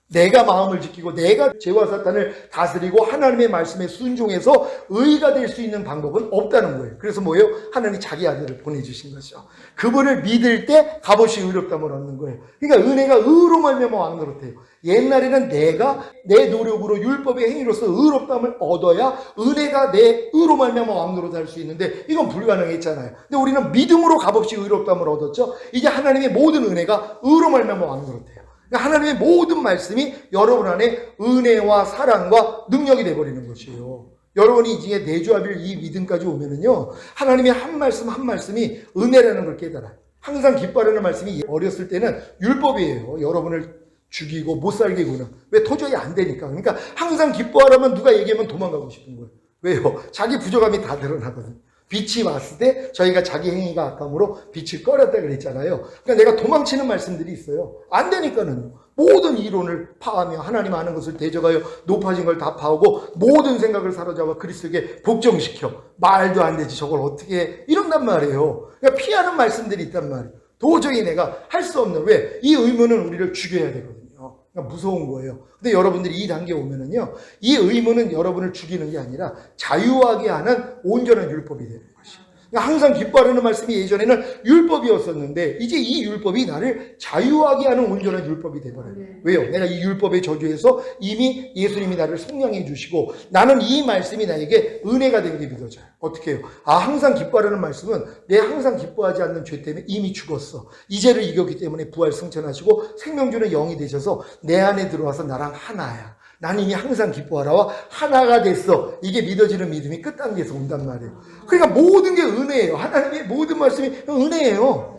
내가 마음을 지키고 내가 죄와 사탄을 다스리고 하나님의 말씀에 순종해서 의가 될 수 있는 방법은 없다는 거예요. 그래서 뭐예요? 하나님이 자기 아들을 보내주신 것이죠. 그분을 믿을 때 값없이 의롭다함을 얻는 거예요. 그러니까 은혜가 의로 말미암아 왕 노릇해요. 옛날에는 내가 내 노력으로 율법의 행위로서 의롭다함을 얻어야 은혜가 내 의로 말미암아 왕 노릇할 수 있는데 이건 불가능했잖아요. 근데 우리는 믿음으로 값없이 의롭다함을 얻었죠. 이제 하나님의 모든 은혜가 의로 말미암아 왕 노릇해요. 하나님의 모든 말씀이 여러분 안에 은혜와 사랑과 능력이 되어버리는 것이에요. 여러분이 이제 내주하빌 이 믿음까지 오면은요, 하나님의 한 말씀 한 말씀이 은혜라는 걸 깨달아요. 항상 기뻐하라는 말씀이 어렸을 때는 율법이에요. 여러분을 죽이고 못 살게 구는. 왜? 도저히 안 되니까. 그러니까 항상 기뻐하라면 누가 얘기하면 도망가고 싶은 거예요. 왜요? 자기 부족함이 다 드러나거든요. 빛이 왔을 때 저희가 자기 행위가 악함으로 빛을 꺼렸다 그랬잖아요. 그러니까 내가 도망치는 말씀들이 있어요. 안 되니까는 모든 이론을 파하며 하나님 아는 것을 대적하여 높아진 걸 다 파하고 모든 생각을 사로잡아 그리스도에게 복종시켜. 말도 안 되지 저걸 어떻게 해. 이런단 말이에요. 그러니까 피하는 말씀들이 있단 말이에요. 도저히 내가 할 수 없는, 왜? 이 의무는 우리를 죽여야 되거든요. 그러니까 무서운 거예요. 근데 여러분들이 이 단계에 오면은요, 이 의무는 여러분을 죽이는 게 아니라 자유하게 하는 온전한 율법이 되는 것이에요. 그러니까 항상 기뻐하라는 말씀이 예전에는 율법이었었는데 이제 이 율법이 나를 자유하게 하는 온전한 율법이 되버려요. 왜요? 내가 이 율법의 저주에서 이미 예수님이 나를 속량해 주시고 나는 이 말씀이 나에게 은혜가 된 게 믿어져요. 어떻게 해요? 아, 항상 기뻐하라는 말씀은 내 항상 기뻐하지 않는 죄 때문에 이미 죽었어. 이 죄를 이겼기 때문에 부활 승천하시고 생명 주는 영이 되셔서 내 안에 들어와서 나랑 하나야. 난 이미 항상 기뻐하라와 하나가 됐어. 이게 믿어지는 믿음이 끝 단계에서 온단 말이에요. 그러니까 모든 게 은혜예요. 하나님의 모든 말씀이 은혜예요.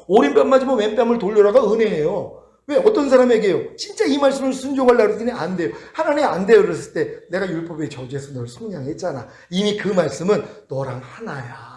오른뺨 맞으면 왼뺨을 돌려라가 은혜예요. 왜? 어떤 사람에게요? 진짜 이 말씀을 순종하려고 했더니 안 돼요. 하나님 안 돼요. 그랬을 때 내가 율법의 저주에서 널 속량했잖아. 이미 그 말씀은 너랑 하나야.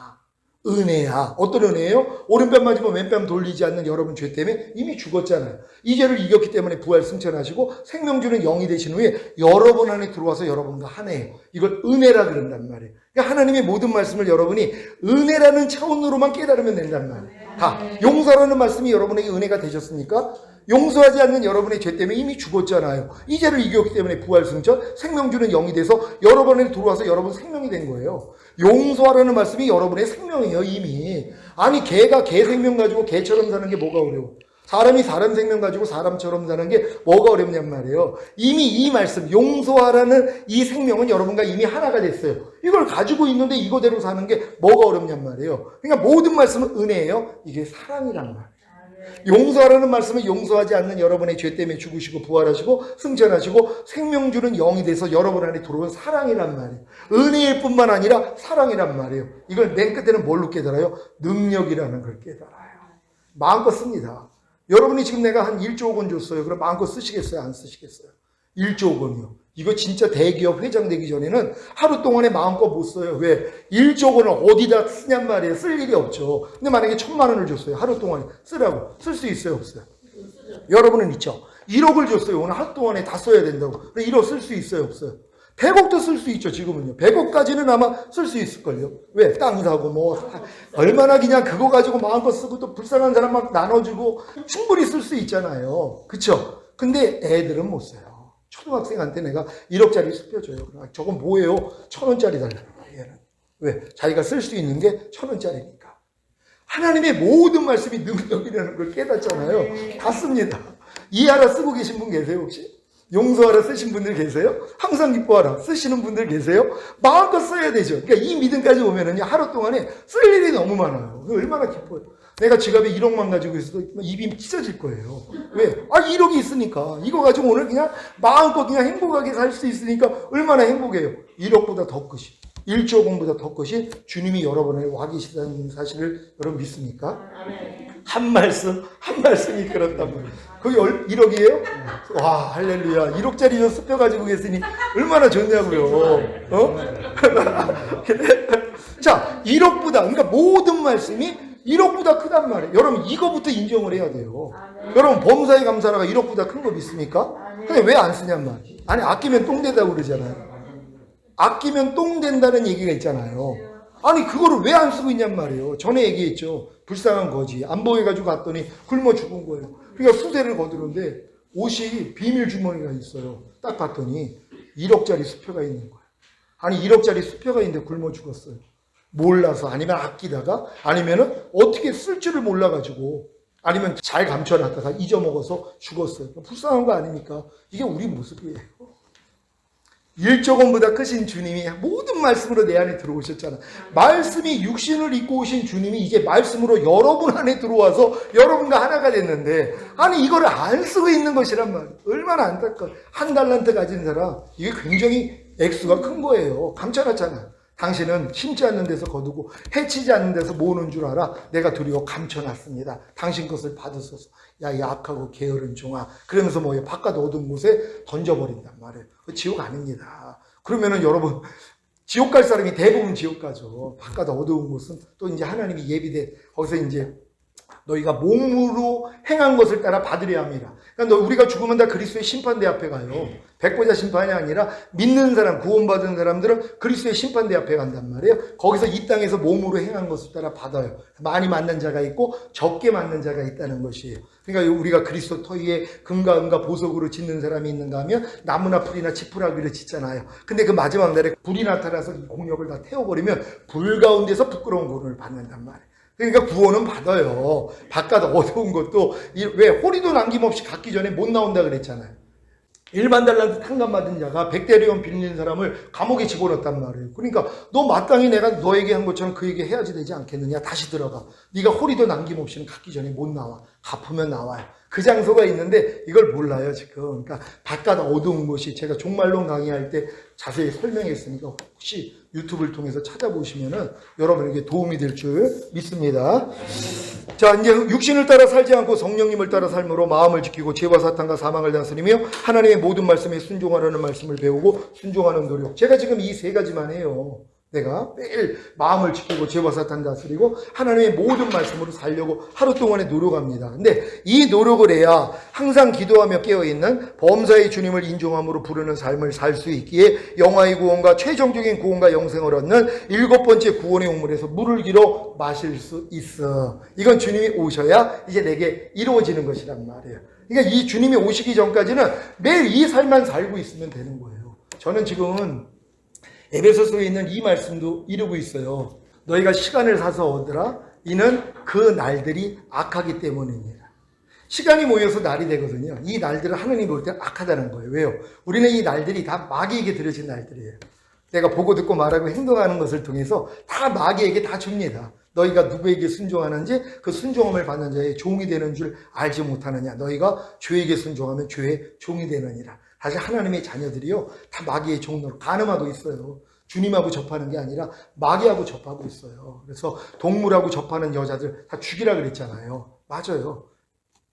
은혜야. 어떤 은혜예요? 오른뺨 맞으면 왼뺨 돌리지 않는 여러분 죄 때문에 이미 죽었잖아요. 이 죄를 이겼기 때문에 부활 승천하시고 생명 주는 영이 되신 후에 여러분 안에 들어와서 여러분과 하나예요. 이걸 은혜라 그런단 말이에요. 그러니까 하나님의 모든 말씀을 여러분이 은혜라는 차원으로만 깨달으면 된단 말이에요. 다 용서라는 말씀이 여러분에게 은혜가 되셨습니까? 용서하지 않는 여러분의 죄 때문에 이미 죽었잖아요. 이 죄를 이겼기 때문에 부활 승천, 생명 주는 영이 돼서 여러분 안에 들어와서 여러분 생명이 된 거예요. 용서하라는 말씀이 여러분의 생명이에요, 이미. 아니, 개가 개 생명 가지고 개처럼 사는 게 뭐가 어려워? 사람이 사람 생명 가지고 사람처럼 사는 게 뭐가 어렵냔 말이에요. 이미 이 말씀, 용서하라는 이 생명은 여러분과 이미 하나가 됐어요. 이걸 가지고 있는데 이거대로 사는 게 뭐가 어렵냔 말이에요. 그러니까 모든 말씀은 은혜예요. 이게 사랑이란 말이에요. 용서하라는 말씀은 용서하지 않는 여러분의 죄 때문에 죽으시고 부활하시고 승천하시고 생명 주는 영이 돼서 여러분 안에 들어온 사랑이란 말이에요. 은혜일 뿐만 아니라 사랑이란 말이에요. 이걸 맨 끝에는 뭘로 깨달아요? 능력이라는 걸 깨달아요. 마음껏 씁니다. 여러분이 지금 내가 한 1조 원 줬어요. 그럼 마음껏 쓰시겠어요? 안 쓰시겠어요? 1조 원이요. 이거 진짜 대기업 회장 되기 전에는 하루 동안에 마음껏 못 써요. 왜? 1조 원을 어디다 쓰냔 말이에요. 쓸 일이 없죠. 근데 만약에 1,000만 원을 줬어요. 하루 동안에 쓰라고. 쓸 수 있어요? 없어요? 여러분은 있죠. 1억을 줬어요. 오늘 하루 동안에 다 써야 된다고. 1억 쓸 수 있어요? 없어요? 100억도 쓸 수 있죠, 지금은요. 100억까지는 아마 쓸 수 있을걸요. 왜? 땅 사고, 얼마나 그냥 그거 가지고 마음껏 쓰고 또 불쌍한 사람 막 나눠주고 충분히 쓸 수 있잖아요. 그쵸? 근데 애들은 못 써요. 초등학생한테 내가 1억짜리 수표줘요. 저건 뭐예요? 1,000원짜리 달라는 거예요, 얘는. 왜? 자기가 쓸 수 있는 게 1,000원짜리니까. 하나님의 모든 말씀이 능력이라는 걸 깨닫잖아요. 다 씁니다. 이해하라 쓰고 계신 분 계세요, 혹시? 용서하라 쓰신 분들 계세요? 항상 기뻐하라 쓰시는 분들 계세요? 마음껏 써야 되죠. 그러니까 이 믿음까지 오면은요, 하루 동안에 쓸 일이 너무 많아요. 얼마나 기뻐요. 내가 지갑에 1억만 가지고 있어도 입이 찢어질 거예요. 왜? 1억이 있으니까. 이거 가지고 오늘 그냥 마음껏 그냥 행복하게 살 수 있으니까 얼마나 행복해요. 1억보다 더 끝이. 1조 원보다 더 끝이 주님이 여러분을 와 계시다는 사실을 여러분 믿습니까? 한 말씀이 그렇단 말이에요. 그게 1억이에요? 와, 할렐루야. 1억짜리 저 수표 가지고 계시니 얼마나 좋냐고요. 자, 1억보다, 그러니까 모든 말씀이 1억보다 크단 말이에요. 여러분 이거부터 인정을 해야 돼요. 여러분 범사에 감사라가 1억보다 큰 거 믿습니까? 근데 왜 안 쓰냔 말이에요. 아니 아끼면 똥 된다고 그러잖아요. 아끼면 똥 된다는 얘기가 있잖아요. 아니 그거를 왜 안 쓰고 있냔 말이에요. 전에 얘기했죠. 불쌍한 거지. 안 보여가지고 갔더니 굶어 죽은 거예요. 그러니까 수세를 거두는데 옷이 비밀 주머니가 있어요. 딱 봤더니 1억짜리 수표가 있는 거예요. 아니 1억짜리 수표가 있는데 굶어 죽었어요. 몰라서, 아니면 아끼다가, 아니면은 어떻게 쓸 줄을 몰라가지고, 아니면 잘 감춰놨다가 잊어먹어서 죽었어요. 불쌍한 거 아닙니까? 이게 우리 모습이에요. 1조 원보다 크신 주님이 모든 말씀으로 내 안에 들어오셨잖아. 말씀이 육신을 입고 오신 주님이 이제 말씀으로 여러분 안에 들어와서 여러분과 하나가 됐는데, 아니 이거를 안 쓰고 있는 것이란 말이에요. 얼마나 안타까워. 한 달란트 가진 사람, 이게 굉장히 액수가 큰 거예요. 감춰놨잖아. 당신은 심지 않는 데서 거두고 해치지 않는 데서 모으는 줄 알아. 내가 두려워 감춰놨습니다. 당신 것을 받으소서. 야, 이 악하고 게으른 종아. 그러면서 뭐예요? 바깥 어두운 곳에 던져버린단 말이에요. 지옥 아닙니다. 그러면은 여러분, 지옥 갈 사람이 대부분 지옥 가죠. 바깥 어두운 곳은 또 이제 하나님이 예비돼. 거기서 이제 너희가 몸으로 행한 것을 따라 받으려 함이라. 그러니까 우리가 죽으면 다 그리스도의 심판대 앞에 가요. 백보자 심판이 아니라 믿는 사람, 구원받은 사람들은 그리스도의 심판대 앞에 간단 말이에요. 거기서 이 땅에서 몸으로 행한 것을 따라 받아요. 많이 맞는 자가 있고 적게 맞는 자가 있다는 것이에요. 그러니까 우리가 그리스도 터 위에 금과 은과 보석으로 짓는 사람이 있는가 하면 나무나 풀이나 지푸라기를 짓잖아요. 근데 그 마지막 날에 불이 나타나서 이 공력을 다 태워버리면 불 가운데서 부끄러운 구원을 받는단 말이에요. 그러니까 구원은 받아요. 바깥 어두운 것도, 왜 호리도 남김없이 갖기 전에 못 나온다 그랬잖아요. 일반 달란트 탕감 받은 자가 100대리온 빌린 사람을 감옥에 집어넣었단 말이에요. 그러니까 너 마땅히 내가 너에게 한 것처럼 그에게 해야지 되지 않겠느냐. 다시 들어가. 네가 호리도 남김없이는 갖기 전에 못 나와. 갚으면 나와요. 그 장소가 있는데 이걸 몰라요 지금. 그러니까 바깥 어두운 곳이, 제가 종말론 강의할 때 자세히 설명했으니까 혹시 유튜브를 통해서 찾아보시면은 여러분에게 도움이 될 줄 믿습니다. 자, 이제 육신을 따라 살지 않고 성령님을 따라 삶으로 마음을 지키고 죄와 사탄과 사망을 다스리며 하나님의 모든 말씀에 순종하라는 말씀을 배우고 순종하는 노력. 제가 지금 이 세 가지만 해요. 내가 매일 마음을 지키고 죄와 사탄 다스리고 하나님의 모든 말씀으로 살려고 하루 동안에 노력합니다. 근데 이 노력을 해야 항상 기도하며 깨어있는 범사의 주님을 인정함으로 부르는 삶을 살 수 있기에 영화의 구원과 최종적인 구원과 영생을 얻는 7번째 구원의 우물에서 물을 길어 마실 수 있어. 이건 주님이 오셔야 이제 내게 이루어지는 것이란 말이에요. 그러니까 이 주님이 오시기 전까지는 매일 이 삶만 살고 있으면 되는 거예요. 저는 지금은 에베소서에 있는 이 말씀도 이루고 있어요. 너희가 시간을 사서 얻으라. 이는 그 날들이 악하기 때문입니다. 시간이 모여서 날이 되거든요. 이 날들을 하나님이 볼 때 악하다는 거예요. 왜요? 우리는 이 날들이 다 마귀에게 들여진 날들이에요. 내가 보고 듣고 말하고 행동하는 것을 통해서 다 마귀에게 다 줍니다. 너희가 누구에게 순종하는지 그 순종함을 받는 자의 종이 되는 줄 알지 못하느냐. 너희가 죄에게 순종하면 죄의 종이 되느니라. 사실 하나님의 자녀들이요, 다 마귀의 종로로 가늠하고 있어요. 주님하고 접하는 게 아니라 마귀하고 접하고 있어요. 그래서 동물하고 접하는 여자들 다 죽이라 그랬잖아요. 맞아요.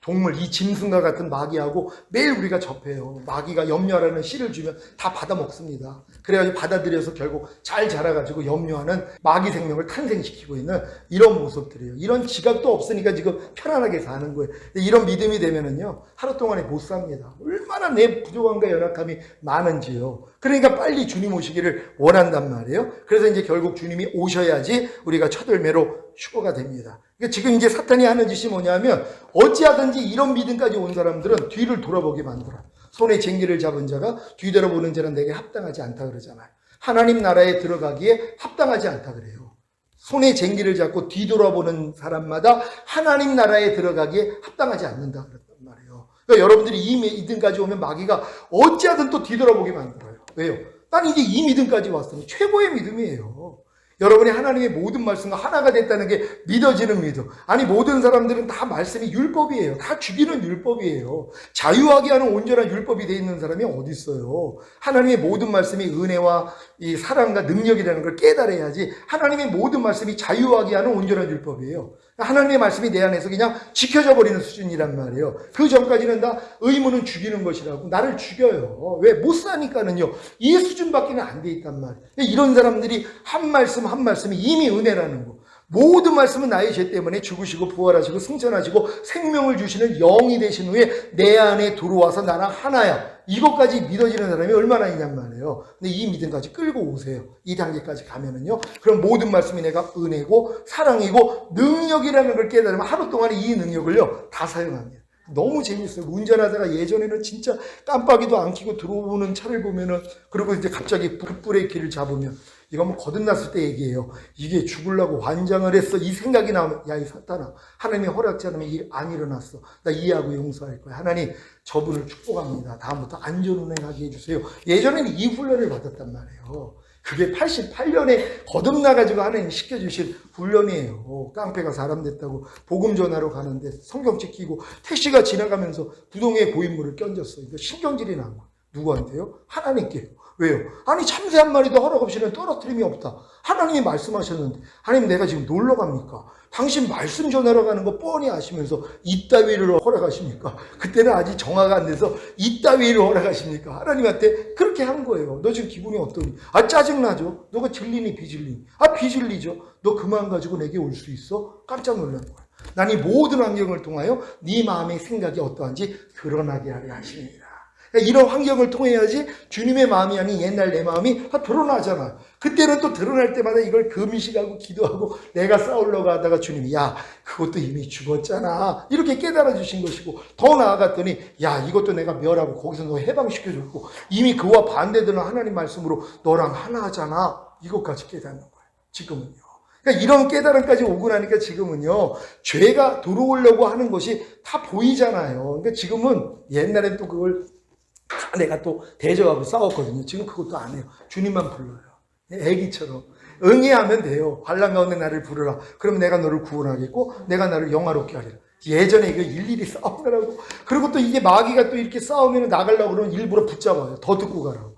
동물, 이 짐승과 같은 마귀하고 매일 우리가 접해요. 마귀가 염려하라는 씨를 주면 다 받아 먹습니다. 그래가지고 받아들여서 결국 잘 자라가지고 염려하는 마귀 생명을 탄생시키고 있는 이런 모습들이에요. 이런 지각도 없으니까 지금 편안하게 사는 거예요. 이런 믿음이 되면은요, 하루 동안에 못 삽니다. 얼마나 내 부족함과 연약함이 많은지요. 그러니까 빨리 주님 오시기를 원한단 말이에요. 그래서 이제 결국 주님이 오셔야지 우리가 첫 열매로 휴거가 됩니다. 그러니까 지금 이제 사탄이 하는 짓이 뭐냐면, 어찌하든지 이런 믿음까지 온 사람들은 뒤를 돌아보게 만들어요. 손에 쟁기를 잡은 자가 뒤돌아보는 자는 내게 합당하지 않다 그러잖아요. 하나님 나라에 들어가기에 합당하지 않다 그래요. 손에 쟁기를 잡고 뒤돌아보는 사람마다 하나님 나라에 들어가기에 합당하지 않는다 그랬단 말이에요. 그러니까 여러분들이 이 믿음까지 오면 마귀가 어찌하든 또 뒤돌아보게 만들어요. 왜요? 난 이제 이 믿음까지 왔으니 최고의 믿음이에요. 여러분이 하나님의 모든 말씀과 하나가 됐다는 게 믿어지는 믿음. 아니, 모든 사람들은 다 말씀이 율법이에요. 다 죽이는 율법이에요. 자유하게 하는 온전한 율법이 돼 있는 사람이 어디 있어요? 하나님의 모든 말씀이 은혜와 이 사랑과 능력이라는 걸 깨달아야지. 하나님의 모든 말씀이 자유하게 하는 온전한 율법이에요. 하나님의 말씀이 내 안에서 그냥 지켜져 버리는 수준이란 말이에요. 그 전까지는 다 의무는 죽이는 것이라고 나를 죽여요. 왜? 못 사니까는요. 이 수준밖에는 안 돼 있단 말이에요. 이런 사람들이 한 말씀 한 말씀이 이미 은혜라는 거. 모든 말씀은 나의 죄 때문에 죽으시고 부활하시고 승천하시고 생명을 주시는 영이 되신 후에 내 안에 들어와서 나랑 하나야. 이것까지 믿어지는 사람이 얼마나 있냔 말이에요. 근데 이 믿음까지 끌고 오세요. 이 단계까지 가면은요. 그럼 모든 말씀이 내가 은혜고 사랑이고 능력이라는 걸 깨달으면 하루 동안에 이 능력을요 다 사용합니다. 너무 재밌어요. 운전하다가 예전에는 진짜 깜빡이도 안 켜고 들어오는 차를 보면은, 그리고 이제 갑자기 급브레이크를 잡으면, 이거 뭐 거듭났을 때 얘기예요. 이게 죽으려고 환장을 했어. 이 생각이 나오면, 야, 이 사탄아, 하나님이 허락지 않으면 일 안 일어났어. 나 이해하고 용서할 거야. 하나님, 저분을 축복합니다. 다음부터 안전운행하게 해주세요. 예전에는 이 훈련을 받았단 말이에요. 그게 88년에 거듭나가지고 하나님 시켜주신 훈련이에요. 깡패가 사람 됐다고 복음 전하러 가는데 성경 지키고 택시가 지나가면서 부동의 고인물을 껴얹었어요. 이거 신경질이 난 거예요. 누구한테요? 하나님께요. 왜요? 아니 참새 한 마리도 허락 없이는 떨어뜨림이 없다. 하나님이 말씀하셨는데, 하나님 내가 지금 놀러 갑니까? 당신 말씀 전하러 가는 거 뻔히 아시면서 이따위를 허락하십니까? 그때는 아직 정화가 안 돼서 이따위를 허락하십니까? 하나님한테 그렇게 한 거예요. 너 지금 기분이 어떠니? 아 짜증나죠? 너가 질리니 비질리니? 아 비질리죠? 너 그만 가지고 내게 올 수 있어? 깜짝 놀란 거야. 난 이 모든 환경을 통하여 네 마음의 생각이 어떠한지 드러나게 하려 하십니다. 이런 환경을 통해야지 주님의 마음이 아닌 옛날 내 마음이 다 드러나잖아. 그때는 또 드러날 때마다 이걸 금식하고 기도하고 내가 싸우려고 하다가 주님이 야 그것도 이미 죽었잖아 이렇게 깨달아 주신 것이고, 더 나아갔더니 야 이것도 내가 멸하고 거기서 너 해방시켜줬고 이미 그와 반대되는 하나님 말씀으로 너랑 하나 하잖아. 이것까지 깨닫는 거예요. 지금은요. 그러니까 이런 깨달음까지 오고 나니까 지금은요 죄가 들어오려고 하는 것이 다 보이잖아요. 그러니까 지금은, 옛날엔 또 그걸 내가 또 대적하고 싸웠거든요. 지금 그것도 안 해요. 주님만 불러요. 애기처럼 응애하면 돼요. 환난 가운데 나를 부르라. 그럼 내가 너를 구원하겠고 내가 나를 영화롭게 하리라. 예전에 이거 일일이 싸우느라고. 그리고 또 이게 마귀가 또 이렇게 싸우면 나가려고 그러면 일부러 붙잡아요. 더 듣고 가라고.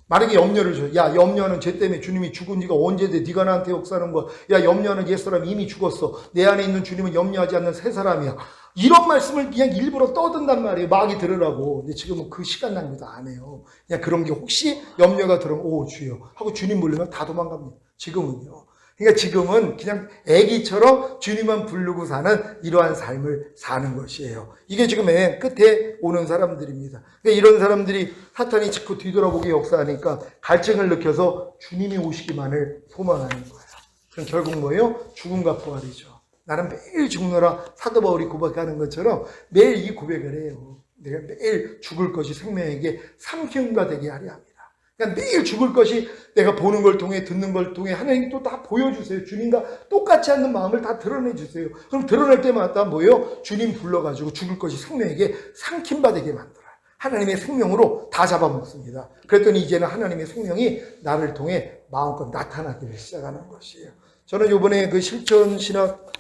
만약에 염려를 줘요. 야 염려하는 죄 때문에 주님이 죽은 지가 언제 돼? 네가 나한테 역사하는 거야. 야 염려하는 옛사람 이미 죽었어. 내 안에 있는 주님은 염려하지 않는 새 사람이야. 이런 말씀을 그냥 일부러 떠든단 말이에요. 마귀 들으라고. 근데 지금은 그 시간 낭비도 안 해요. 그냥 그런 게 혹시 염려가 들으면 오 주여 하고 주님 부르면 다 도망갑니다. 지금은요. 그러니까 지금은 그냥 애기처럼 주님만 부르고 사는 이러한 삶을 사는 것이에요. 이게 지금 맨 끝에 오는 사람들입니다. 그러니까 이런 사람들이 사탄이 자꾸 뒤돌아보게 역사하니까 갈증을 느껴서 주님이 오시기만을 소망하는 거예요. 그럼 결국 뭐예요? 죽음과 부활이죠. 나는 매일 죽노라 사도 바울이 고백하는 것처럼 매일 이 고백을 해요. 내가 매일 죽을 것이 생명에게 삼키움과 되게 하려 합니다. 그러니까 매일 죽을 것이 내가 보는 걸 통해 듣는 걸 통해 하나님 또 다 보여주세요. 주님과 똑같이 않는 마음을 다 드러내주세요. 그럼 드러낼 때마다 뭐예요? 주님 불러가지고 죽을 것이 생명에게 삼킴바 되게 만들어요. 하나님의 생명으로 다 잡아먹습니다. 그랬더니 이제는 하나님의 생명이 나를 통해 마음껏 나타나기를 시작하는 것이에요. 저는 이번에 그 실천 신학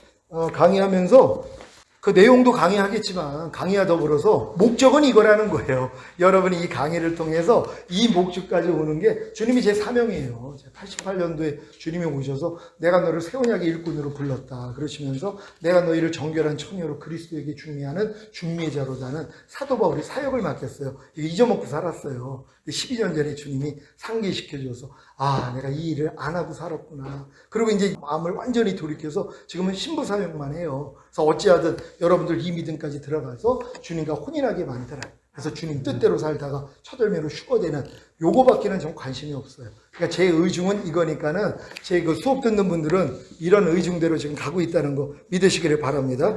강의하면서 그 내용도 강의하겠지만 강의와 더불어서 목적은 이거라는 거예요. 여러분이 이 강의를 통해서 이 목적까지 오는 게 주님이 제 사명이에요. 88년도에 주님이 오셔서 내가 너를 새 언약의 일꾼으로 불렀다 그러시면서 내가 너희를 정결한 처녀로 그리스도에게 중미하는 중미자로다는 사도 바울이 사역을 맡겼어요. 잊어먹고 살았어요. 12년 전에 주님이 상기시켜줘서 아 내가 이 일을 안 하고 살았구나. 그리고 이제 마음을 완전히 돌이켜서 지금은 신부 사역만 해요. 그래서 어찌하든 여러분들 이 믿음까지 들어가서 주님과 혼인하게 만들어요. 그래서 주님 뜻대로 살다가 첫월매로 휴거되는 요거밖에는 좀 관심이 없어요. 그러니까 제 의중은 이거니까는 제 그 수업 듣는 분들은 이런 의중대로 지금 가고 있다는 거 믿으시기를 바랍니다.